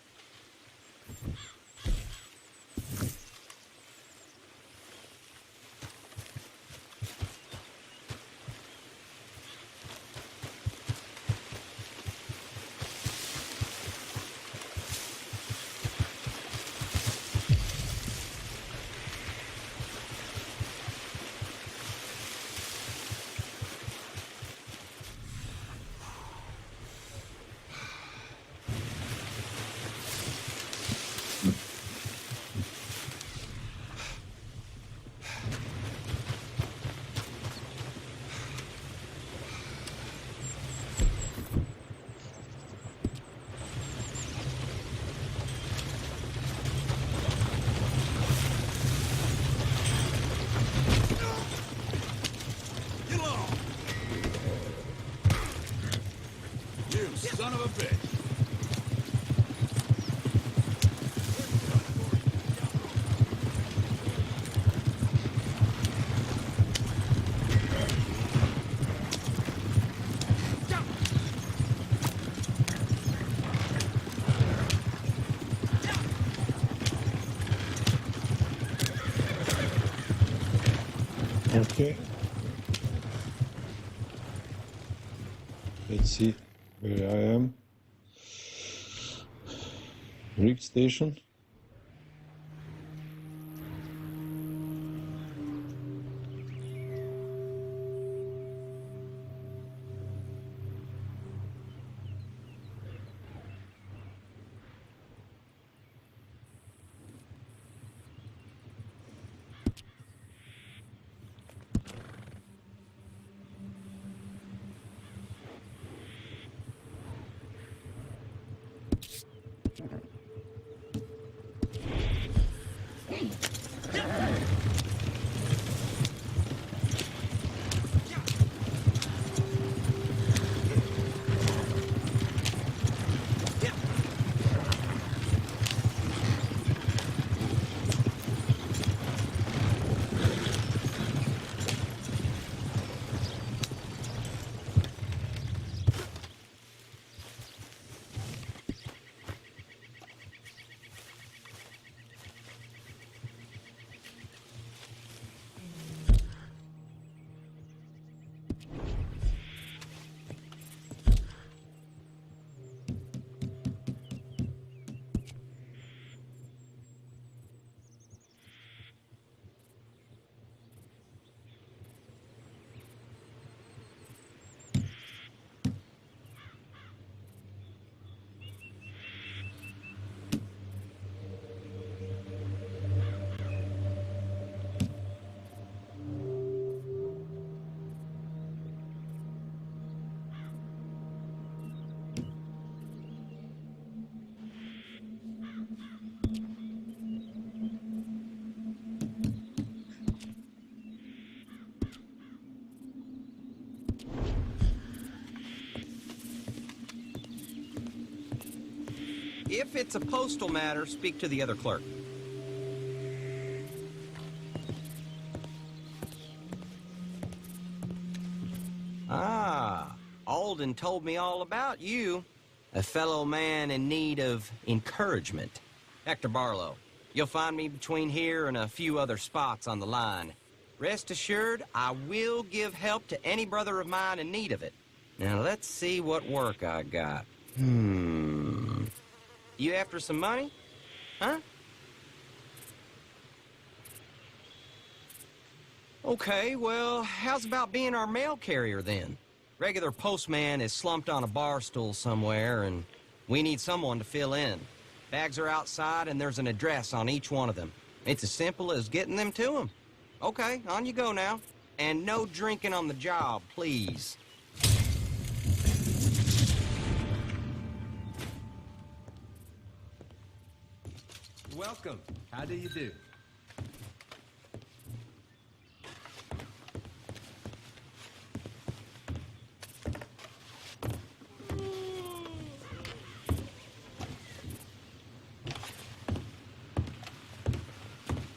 Son of a bitch. Okay. Let's see where I am. Rig station. If it's a postal matter, speak to the other clerk. Ah, Alden told me all about you. A fellow man in need of encouragement. Hector Barlow. You'll find me between here and a few other spots on the line. Rest assured, I will give help to any brother of mine in need of it. Now, let's see what work I got. You after some money? Huh? Okay, well, how's about being our mail carrier then? Regular postman is slumped on a bar stool somewhere, and we need someone to fill in. Bags are outside, and there's an address on each one of them. It's as simple as getting them to them. Okay, on you go now. And no drinking on the job, please. Welcome. How do you do?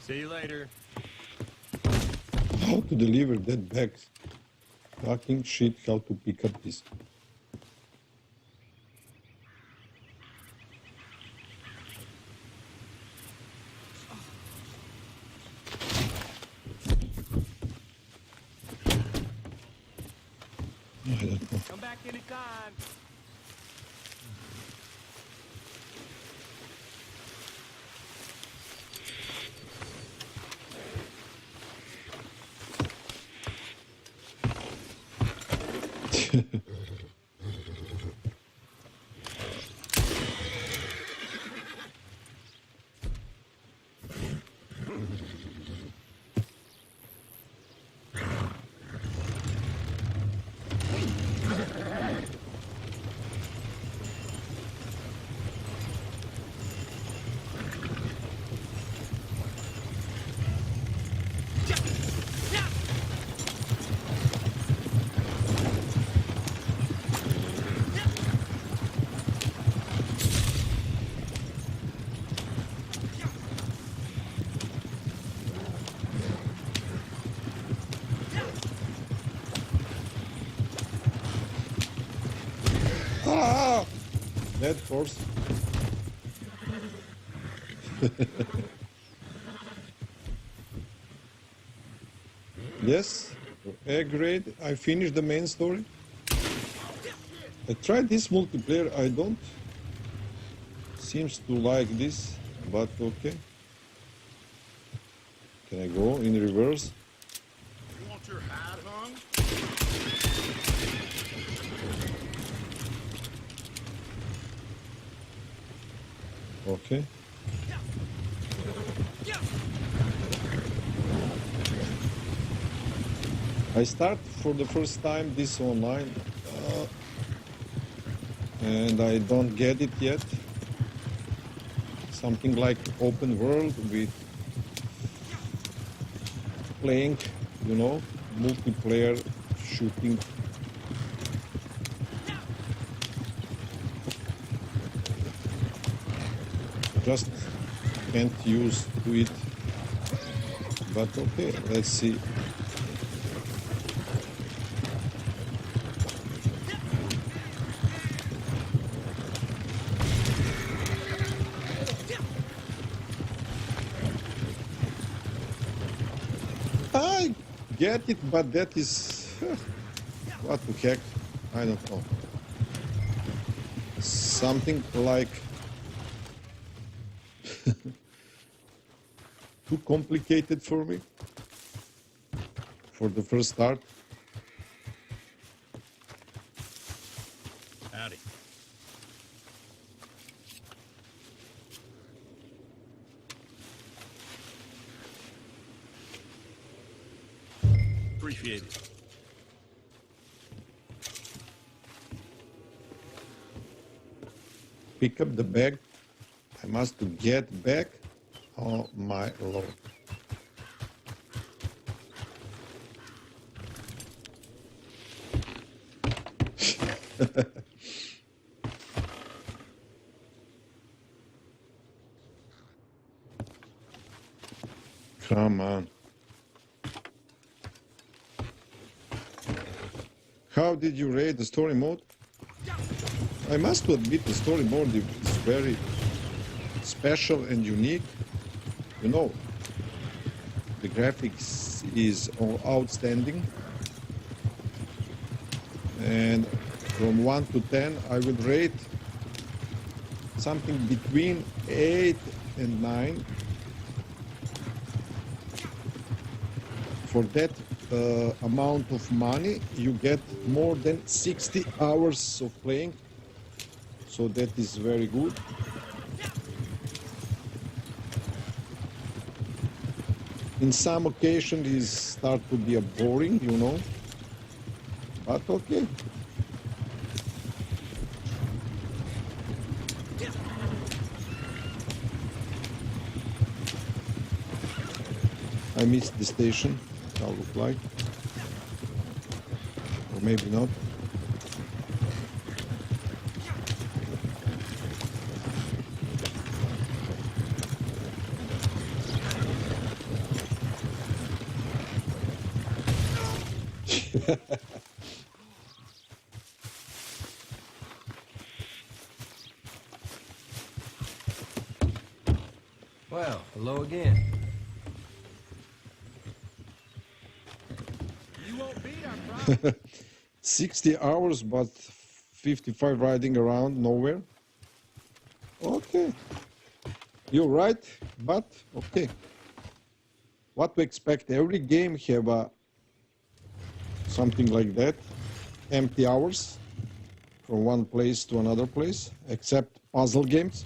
See you later. How to deliver that bag? Fucking shit, how to pick up this. I don't know. Come back anytime. Ah! Dead horse. Yes, A grade. I finished the main story. I tried this multiplayer. I don't. Seems to like this, but okay. Can I go in reverse? You want your hide hung? Okay. I start for the first time this online and I don't get it yet. Something like open world with playing, you know, multiplayer shooting. Just can't use to it, but okay, let's see. I get it, but that is what the heck, I don't know. Something like too complicated for me for the first start. Howdy. Appreciate it. Pick up the bag. I must to get back. Oh my lord. Come on. How did you rate the story mode? I must admit the story mode is very special and unique. You know, the graphics is outstanding. And from 1 to 10, I would rate something between 8 and 9. For that amount of money, you get more than 60 hours of playing. So that is very good. In some occasions, it start to be boring, you know. But okay. I missed the station. How it look like, or maybe not. Well, hello again. 60 hours, but 55 riding around nowhere. Okay. You're right, but okay. What to expect? Every game have something like that. Empty hours from one place to another place, except puzzle games.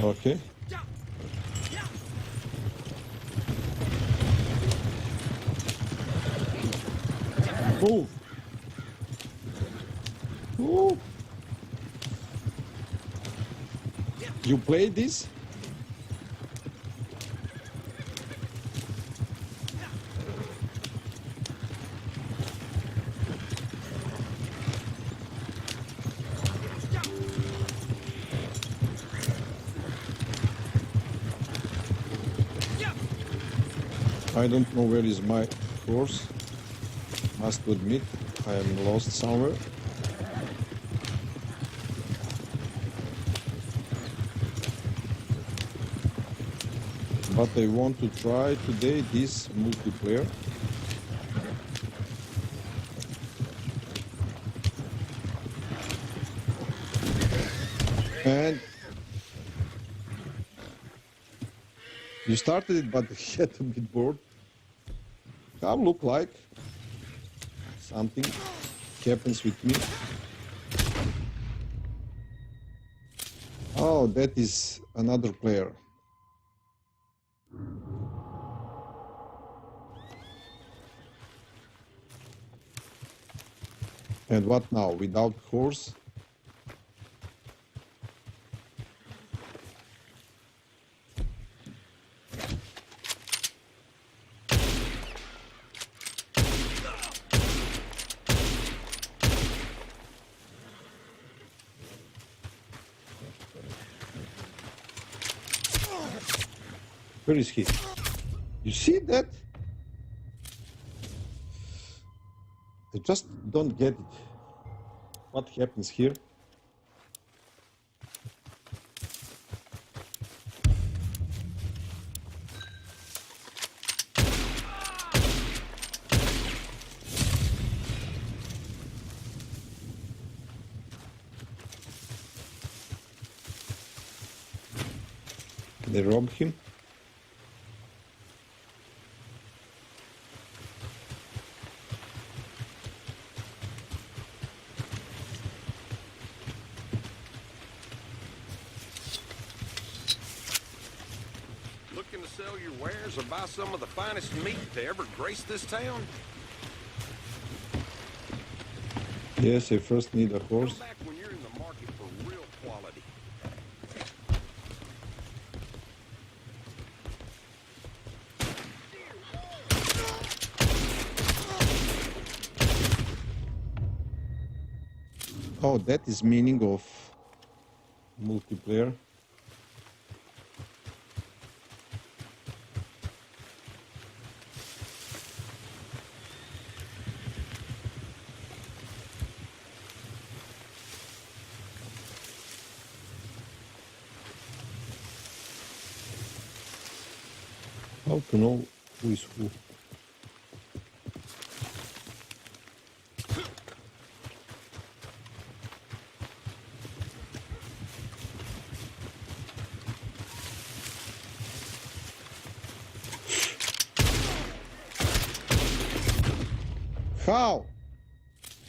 Okay. Move. Move. You play this? I don't know where is my horse. Must admit, I am lost somewhere. But I want to try today this multiplayer. And you started it, but get a bit bored. How look like something happens with me. Oh, that is another player. And what now? Without horse? Where is he? You see that? I just don't get it. What happens here? They robbed him. Looking to sell your wares or buy some of the finest meat to ever grace this town? Yes, I first need a horse. Come back when you're in the market for real quality. Oh, that is meaning of multiplayer. How to know who is who? How?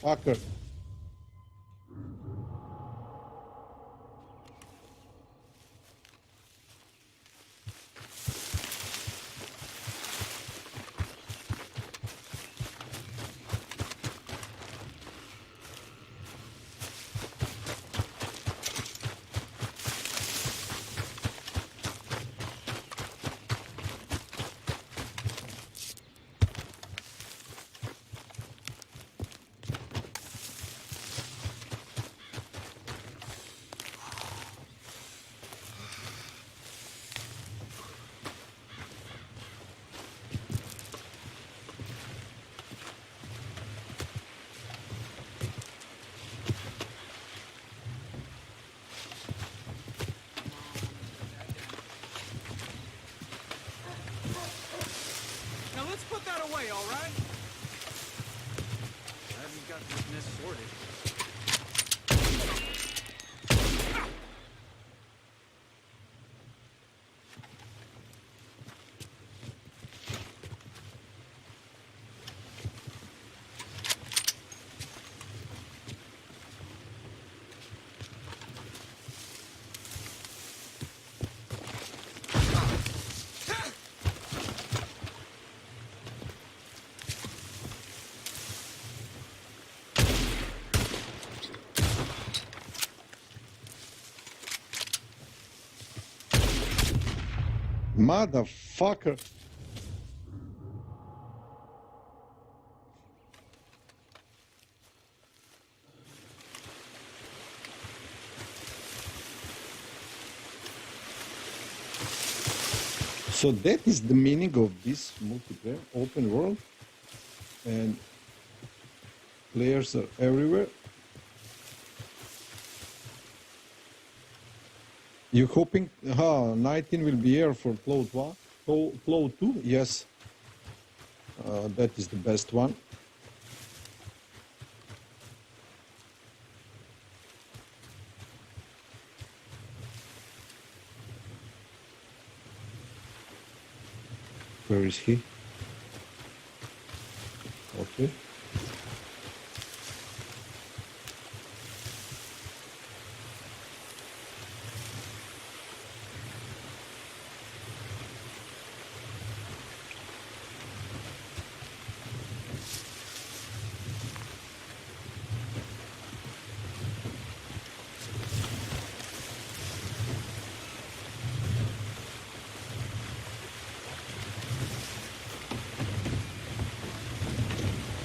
Fucker. Now let's put that away, all right? I haven't got this mess sorted. Motherfucker. So that is the meaning of this multiplayer open world, and players are everywhere. You hoping 19 will be here for Cloud 1? Cloud 2? Yes. That is the best one. Where is he? Okay.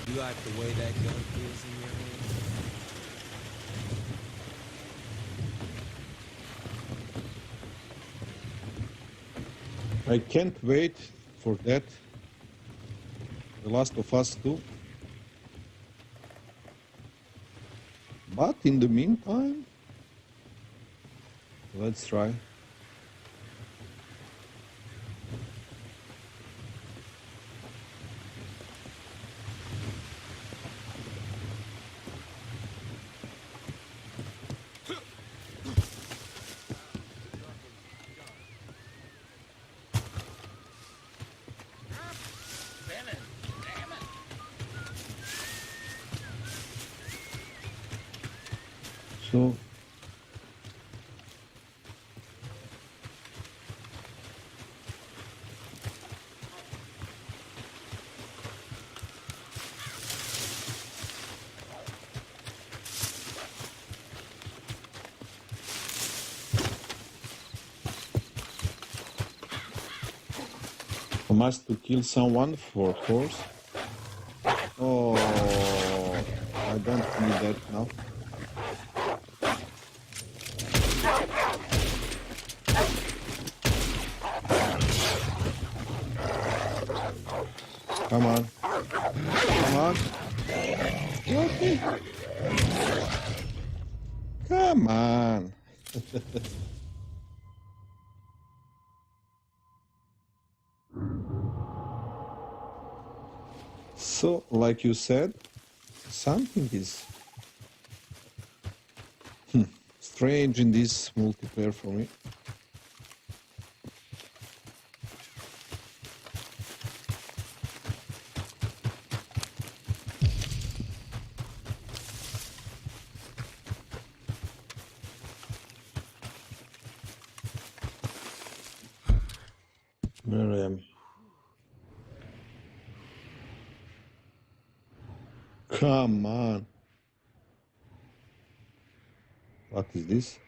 You like the way that gun feels in your hand? I can't wait for that. The Last of Us 2. But in the meantime, let's try. So I must to kill someone for force. Oh, I don't need that now. Come on. Come on. Okay. Come on. So, like you said, something is strange in this multiplayer for me. Where I am. Come on. What is this?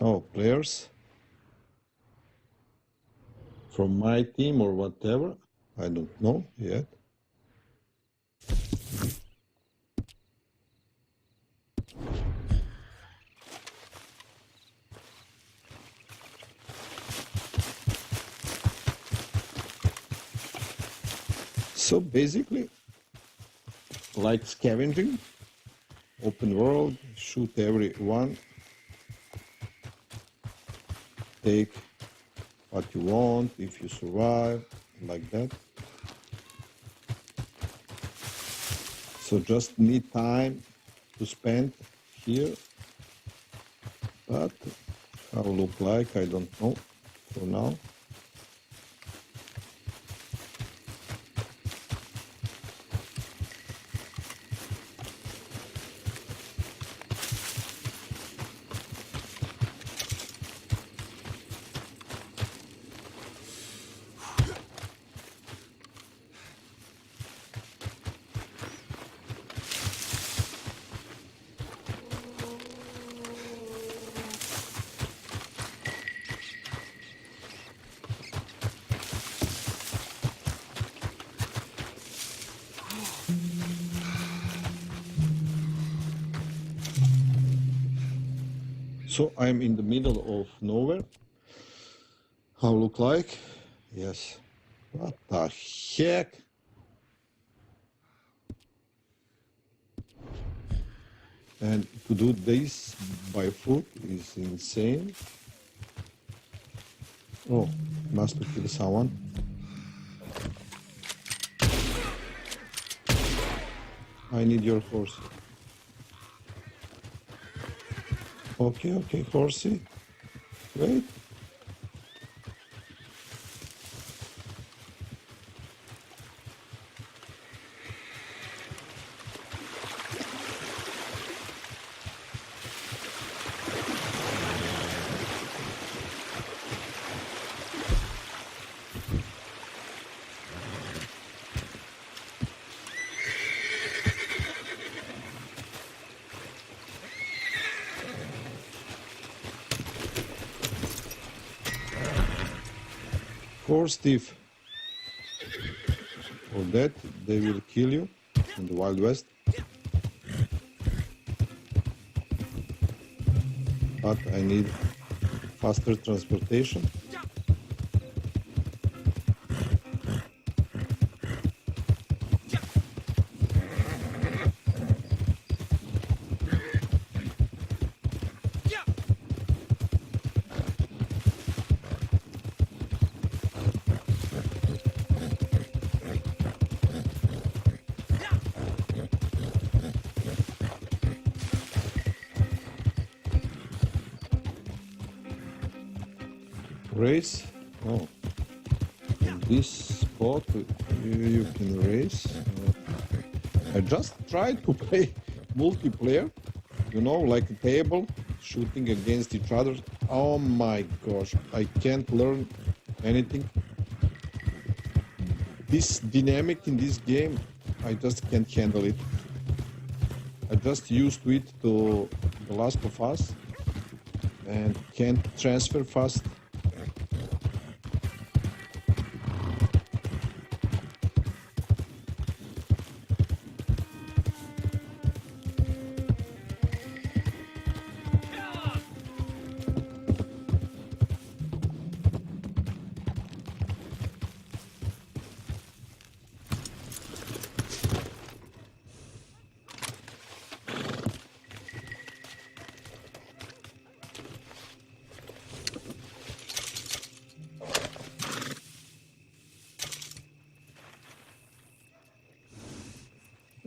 Oh, players from my team or whatever. I don't know yet. So basically, like scavenging, open world, shoot everyone, take what you want if you survive, like that. So just need time to spend here, but how it look like, I don't know for now. So I'm in the middle of nowhere. How look like? Yes. What the heck? And to do this by foot is insane. Oh, must to kill someone. I need your horse. Okay, okay, horsey. Wait. Horse thief. For that, they will kill you in the Wild West. But I need faster transportation. Race? Oh, in this spot you can race. I just tried to play multiplayer, you know, like a table, shooting against each other. Oh my gosh, I can't learn anything. This dynamic in this game, I just can't handle it. I just used to it to The Last of Us and can't transfer fast.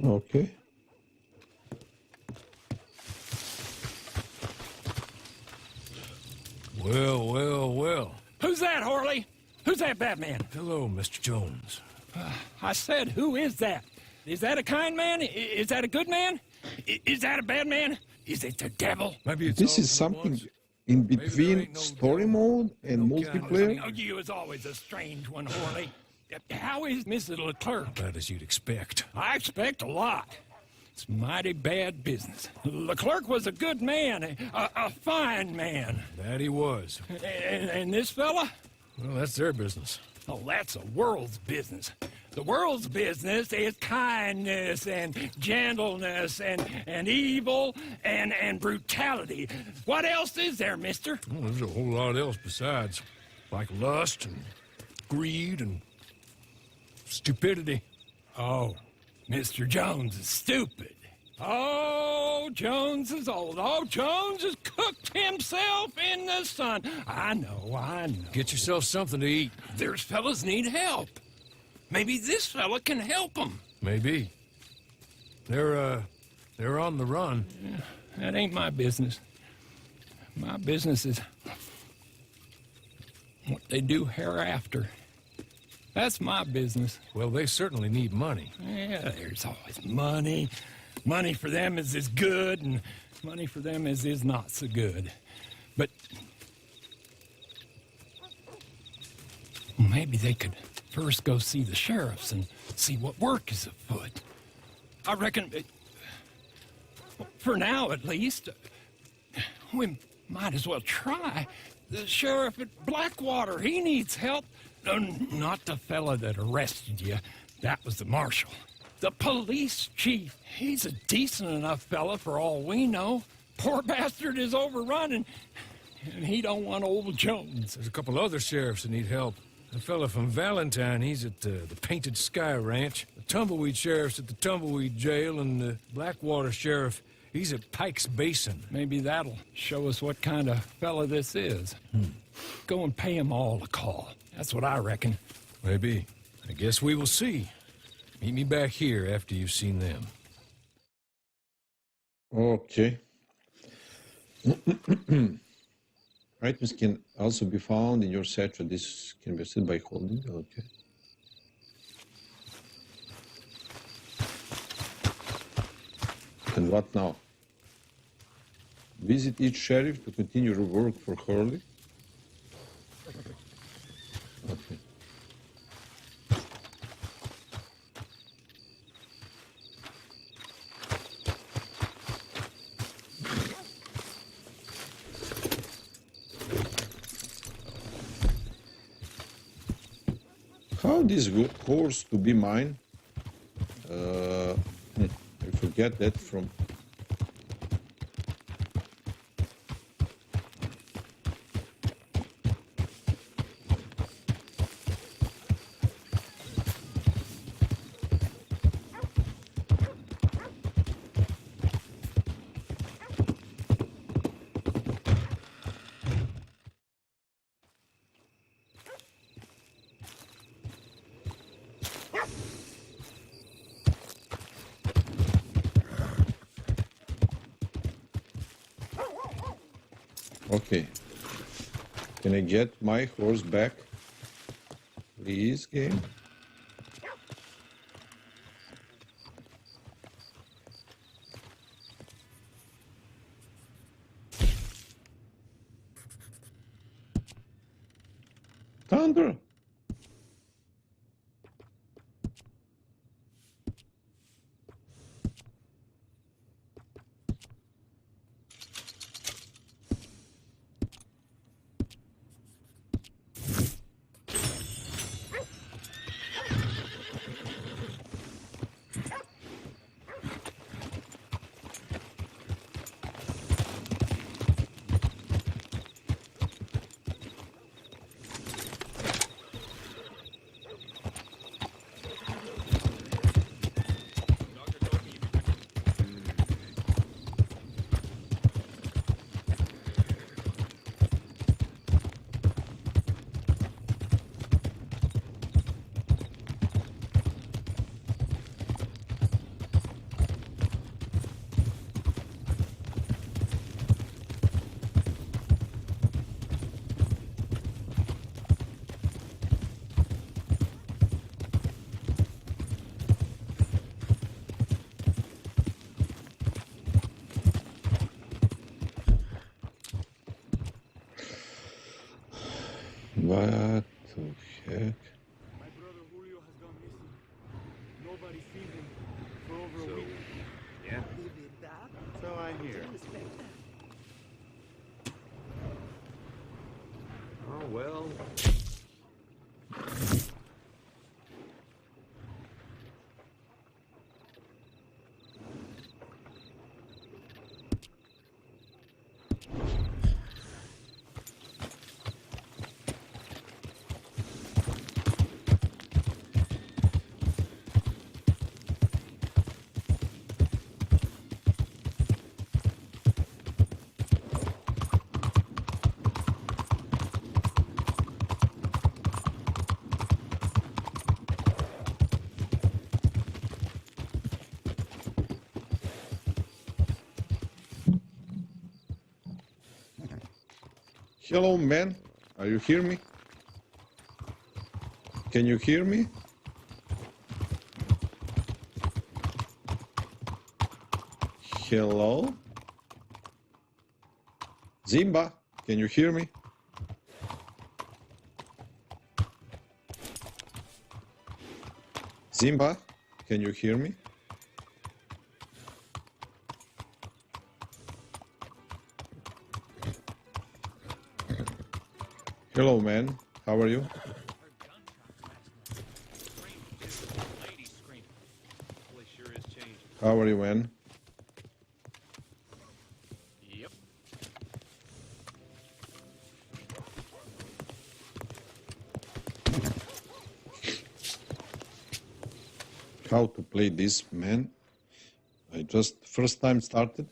Okay. Well, well, well. Who's that, Harley? Who's that Batman? Hello, Mr. Jones. I said, who is that? Is that a kind man? Is that a good man? Is that a bad man? Is it the devil? Maybe it's This all is at something once. in Maybe there between ain't no story devil, mode and no kind of multiplayer. Oh, you is always a strange one, Harley. How is Mrs. Leclerc? About as you'd expect. I expect a lot. It's mighty bad business. Leclerc was a good man, a fine man. That he was. And this fella? Well, that's their business. Oh, that's the world's business. The world's business is kindness and gentleness and evil and brutality. What else is there, mister? Well, there's a whole lot else besides. Like lust and greed and stupidity. Oh, Mr. Jones is stupid. Oh, Jones is old. Oh, Jones has cooked himself in the sun. I know. Get yourself something to eat. There's fellas need help. Maybe this fella can help them. Maybe. They're on the run. Yeah, that ain't my business. My business is what they do hereafter. That's my business. Well, they certainly need money. Yeah, there's always money. Money for them is good, and money for them is not so good. But maybe they could first go see the sheriffs and see what work is afoot. I reckon, for now at least, we might as well try. The sheriff at Blackwater, he needs help. Not the fella that arrested you. That was the marshal. The police chief. He's a decent enough fella for all we know. Poor bastard is overrun, and he don't want old Jones. There's a couple other sheriffs that need help. The fella from Valentine, he's at the Painted Sky Ranch. The Tumbleweed sheriff's at the Tumbleweed Jail, and the Blackwater sheriff, he's at Pike's Basin. Maybe that'll show us what kind of fella this is. Go and pay them all a call. That's what I reckon. Maybe. I guess we will see. Meet me back here after you've seen them. Okay. Items can also be found in your satchel. This can be set by holding. Okay. And what now? Visit each sheriff to continue your work for Hurley. Okay. How this horse to be mine? I forget that from. Okay. Can I get my horse back? Please, game. Thunder! What the heck? My brother Julio has gone missing. Nobody's seen him for over a week. Yeah. So I hear. Oh, well. Hello, man. Are you hear me? Can you hear me? Hello? Zimba, can you hear me? Zimba, can you hear me? Hello, man. How are you? How are you, man? Yep. How to play this, man? I just first time started.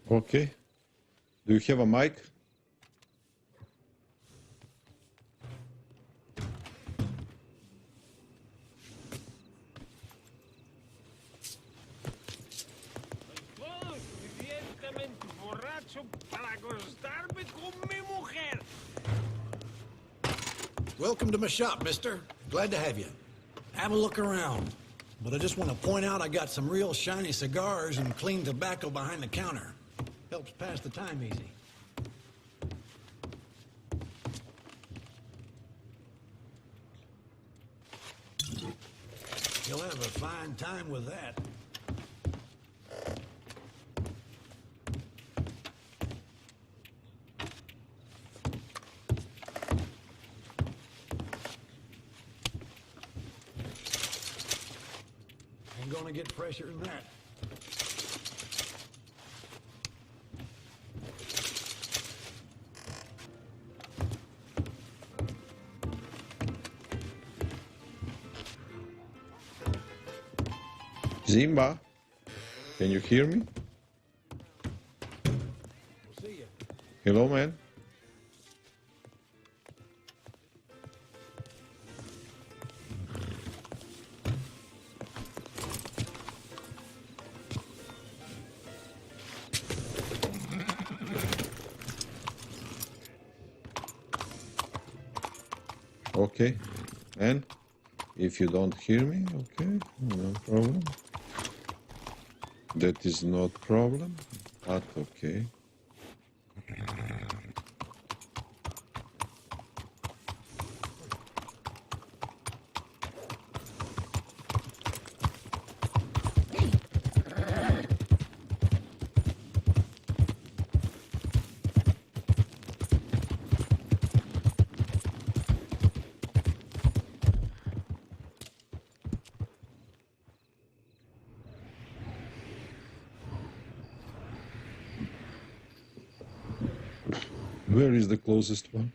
Okay. Do you have a mic? Welcome to my shop, mister. Glad to have you. Have a look around. But I just want to point out I got some real shiny cigars and clean tobacco behind the counter. Helps pass the time easy. You'll have a fine time with that. Ain't gonna get fresher than that. Zimba, can you hear me? See ya. Hello, man. Okay, and if you don't hear me, okay, no problem. That is not problem, but okay. Where is the closest one?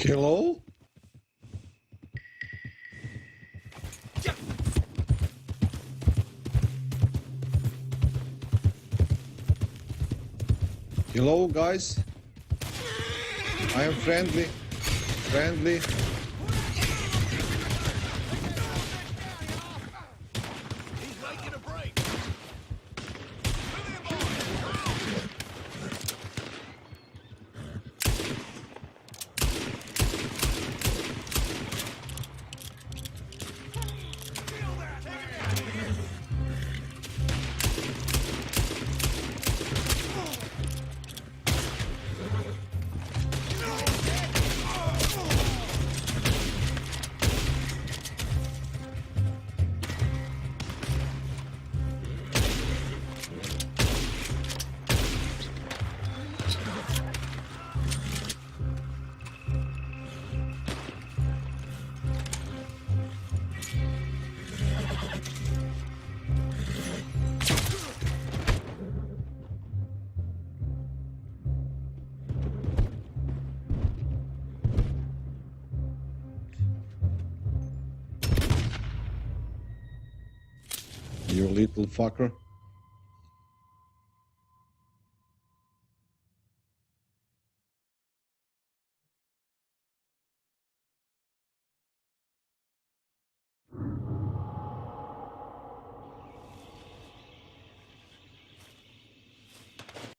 Hello? Hello, guys. I am friendly. Friendly. He's making a break. You little fucker.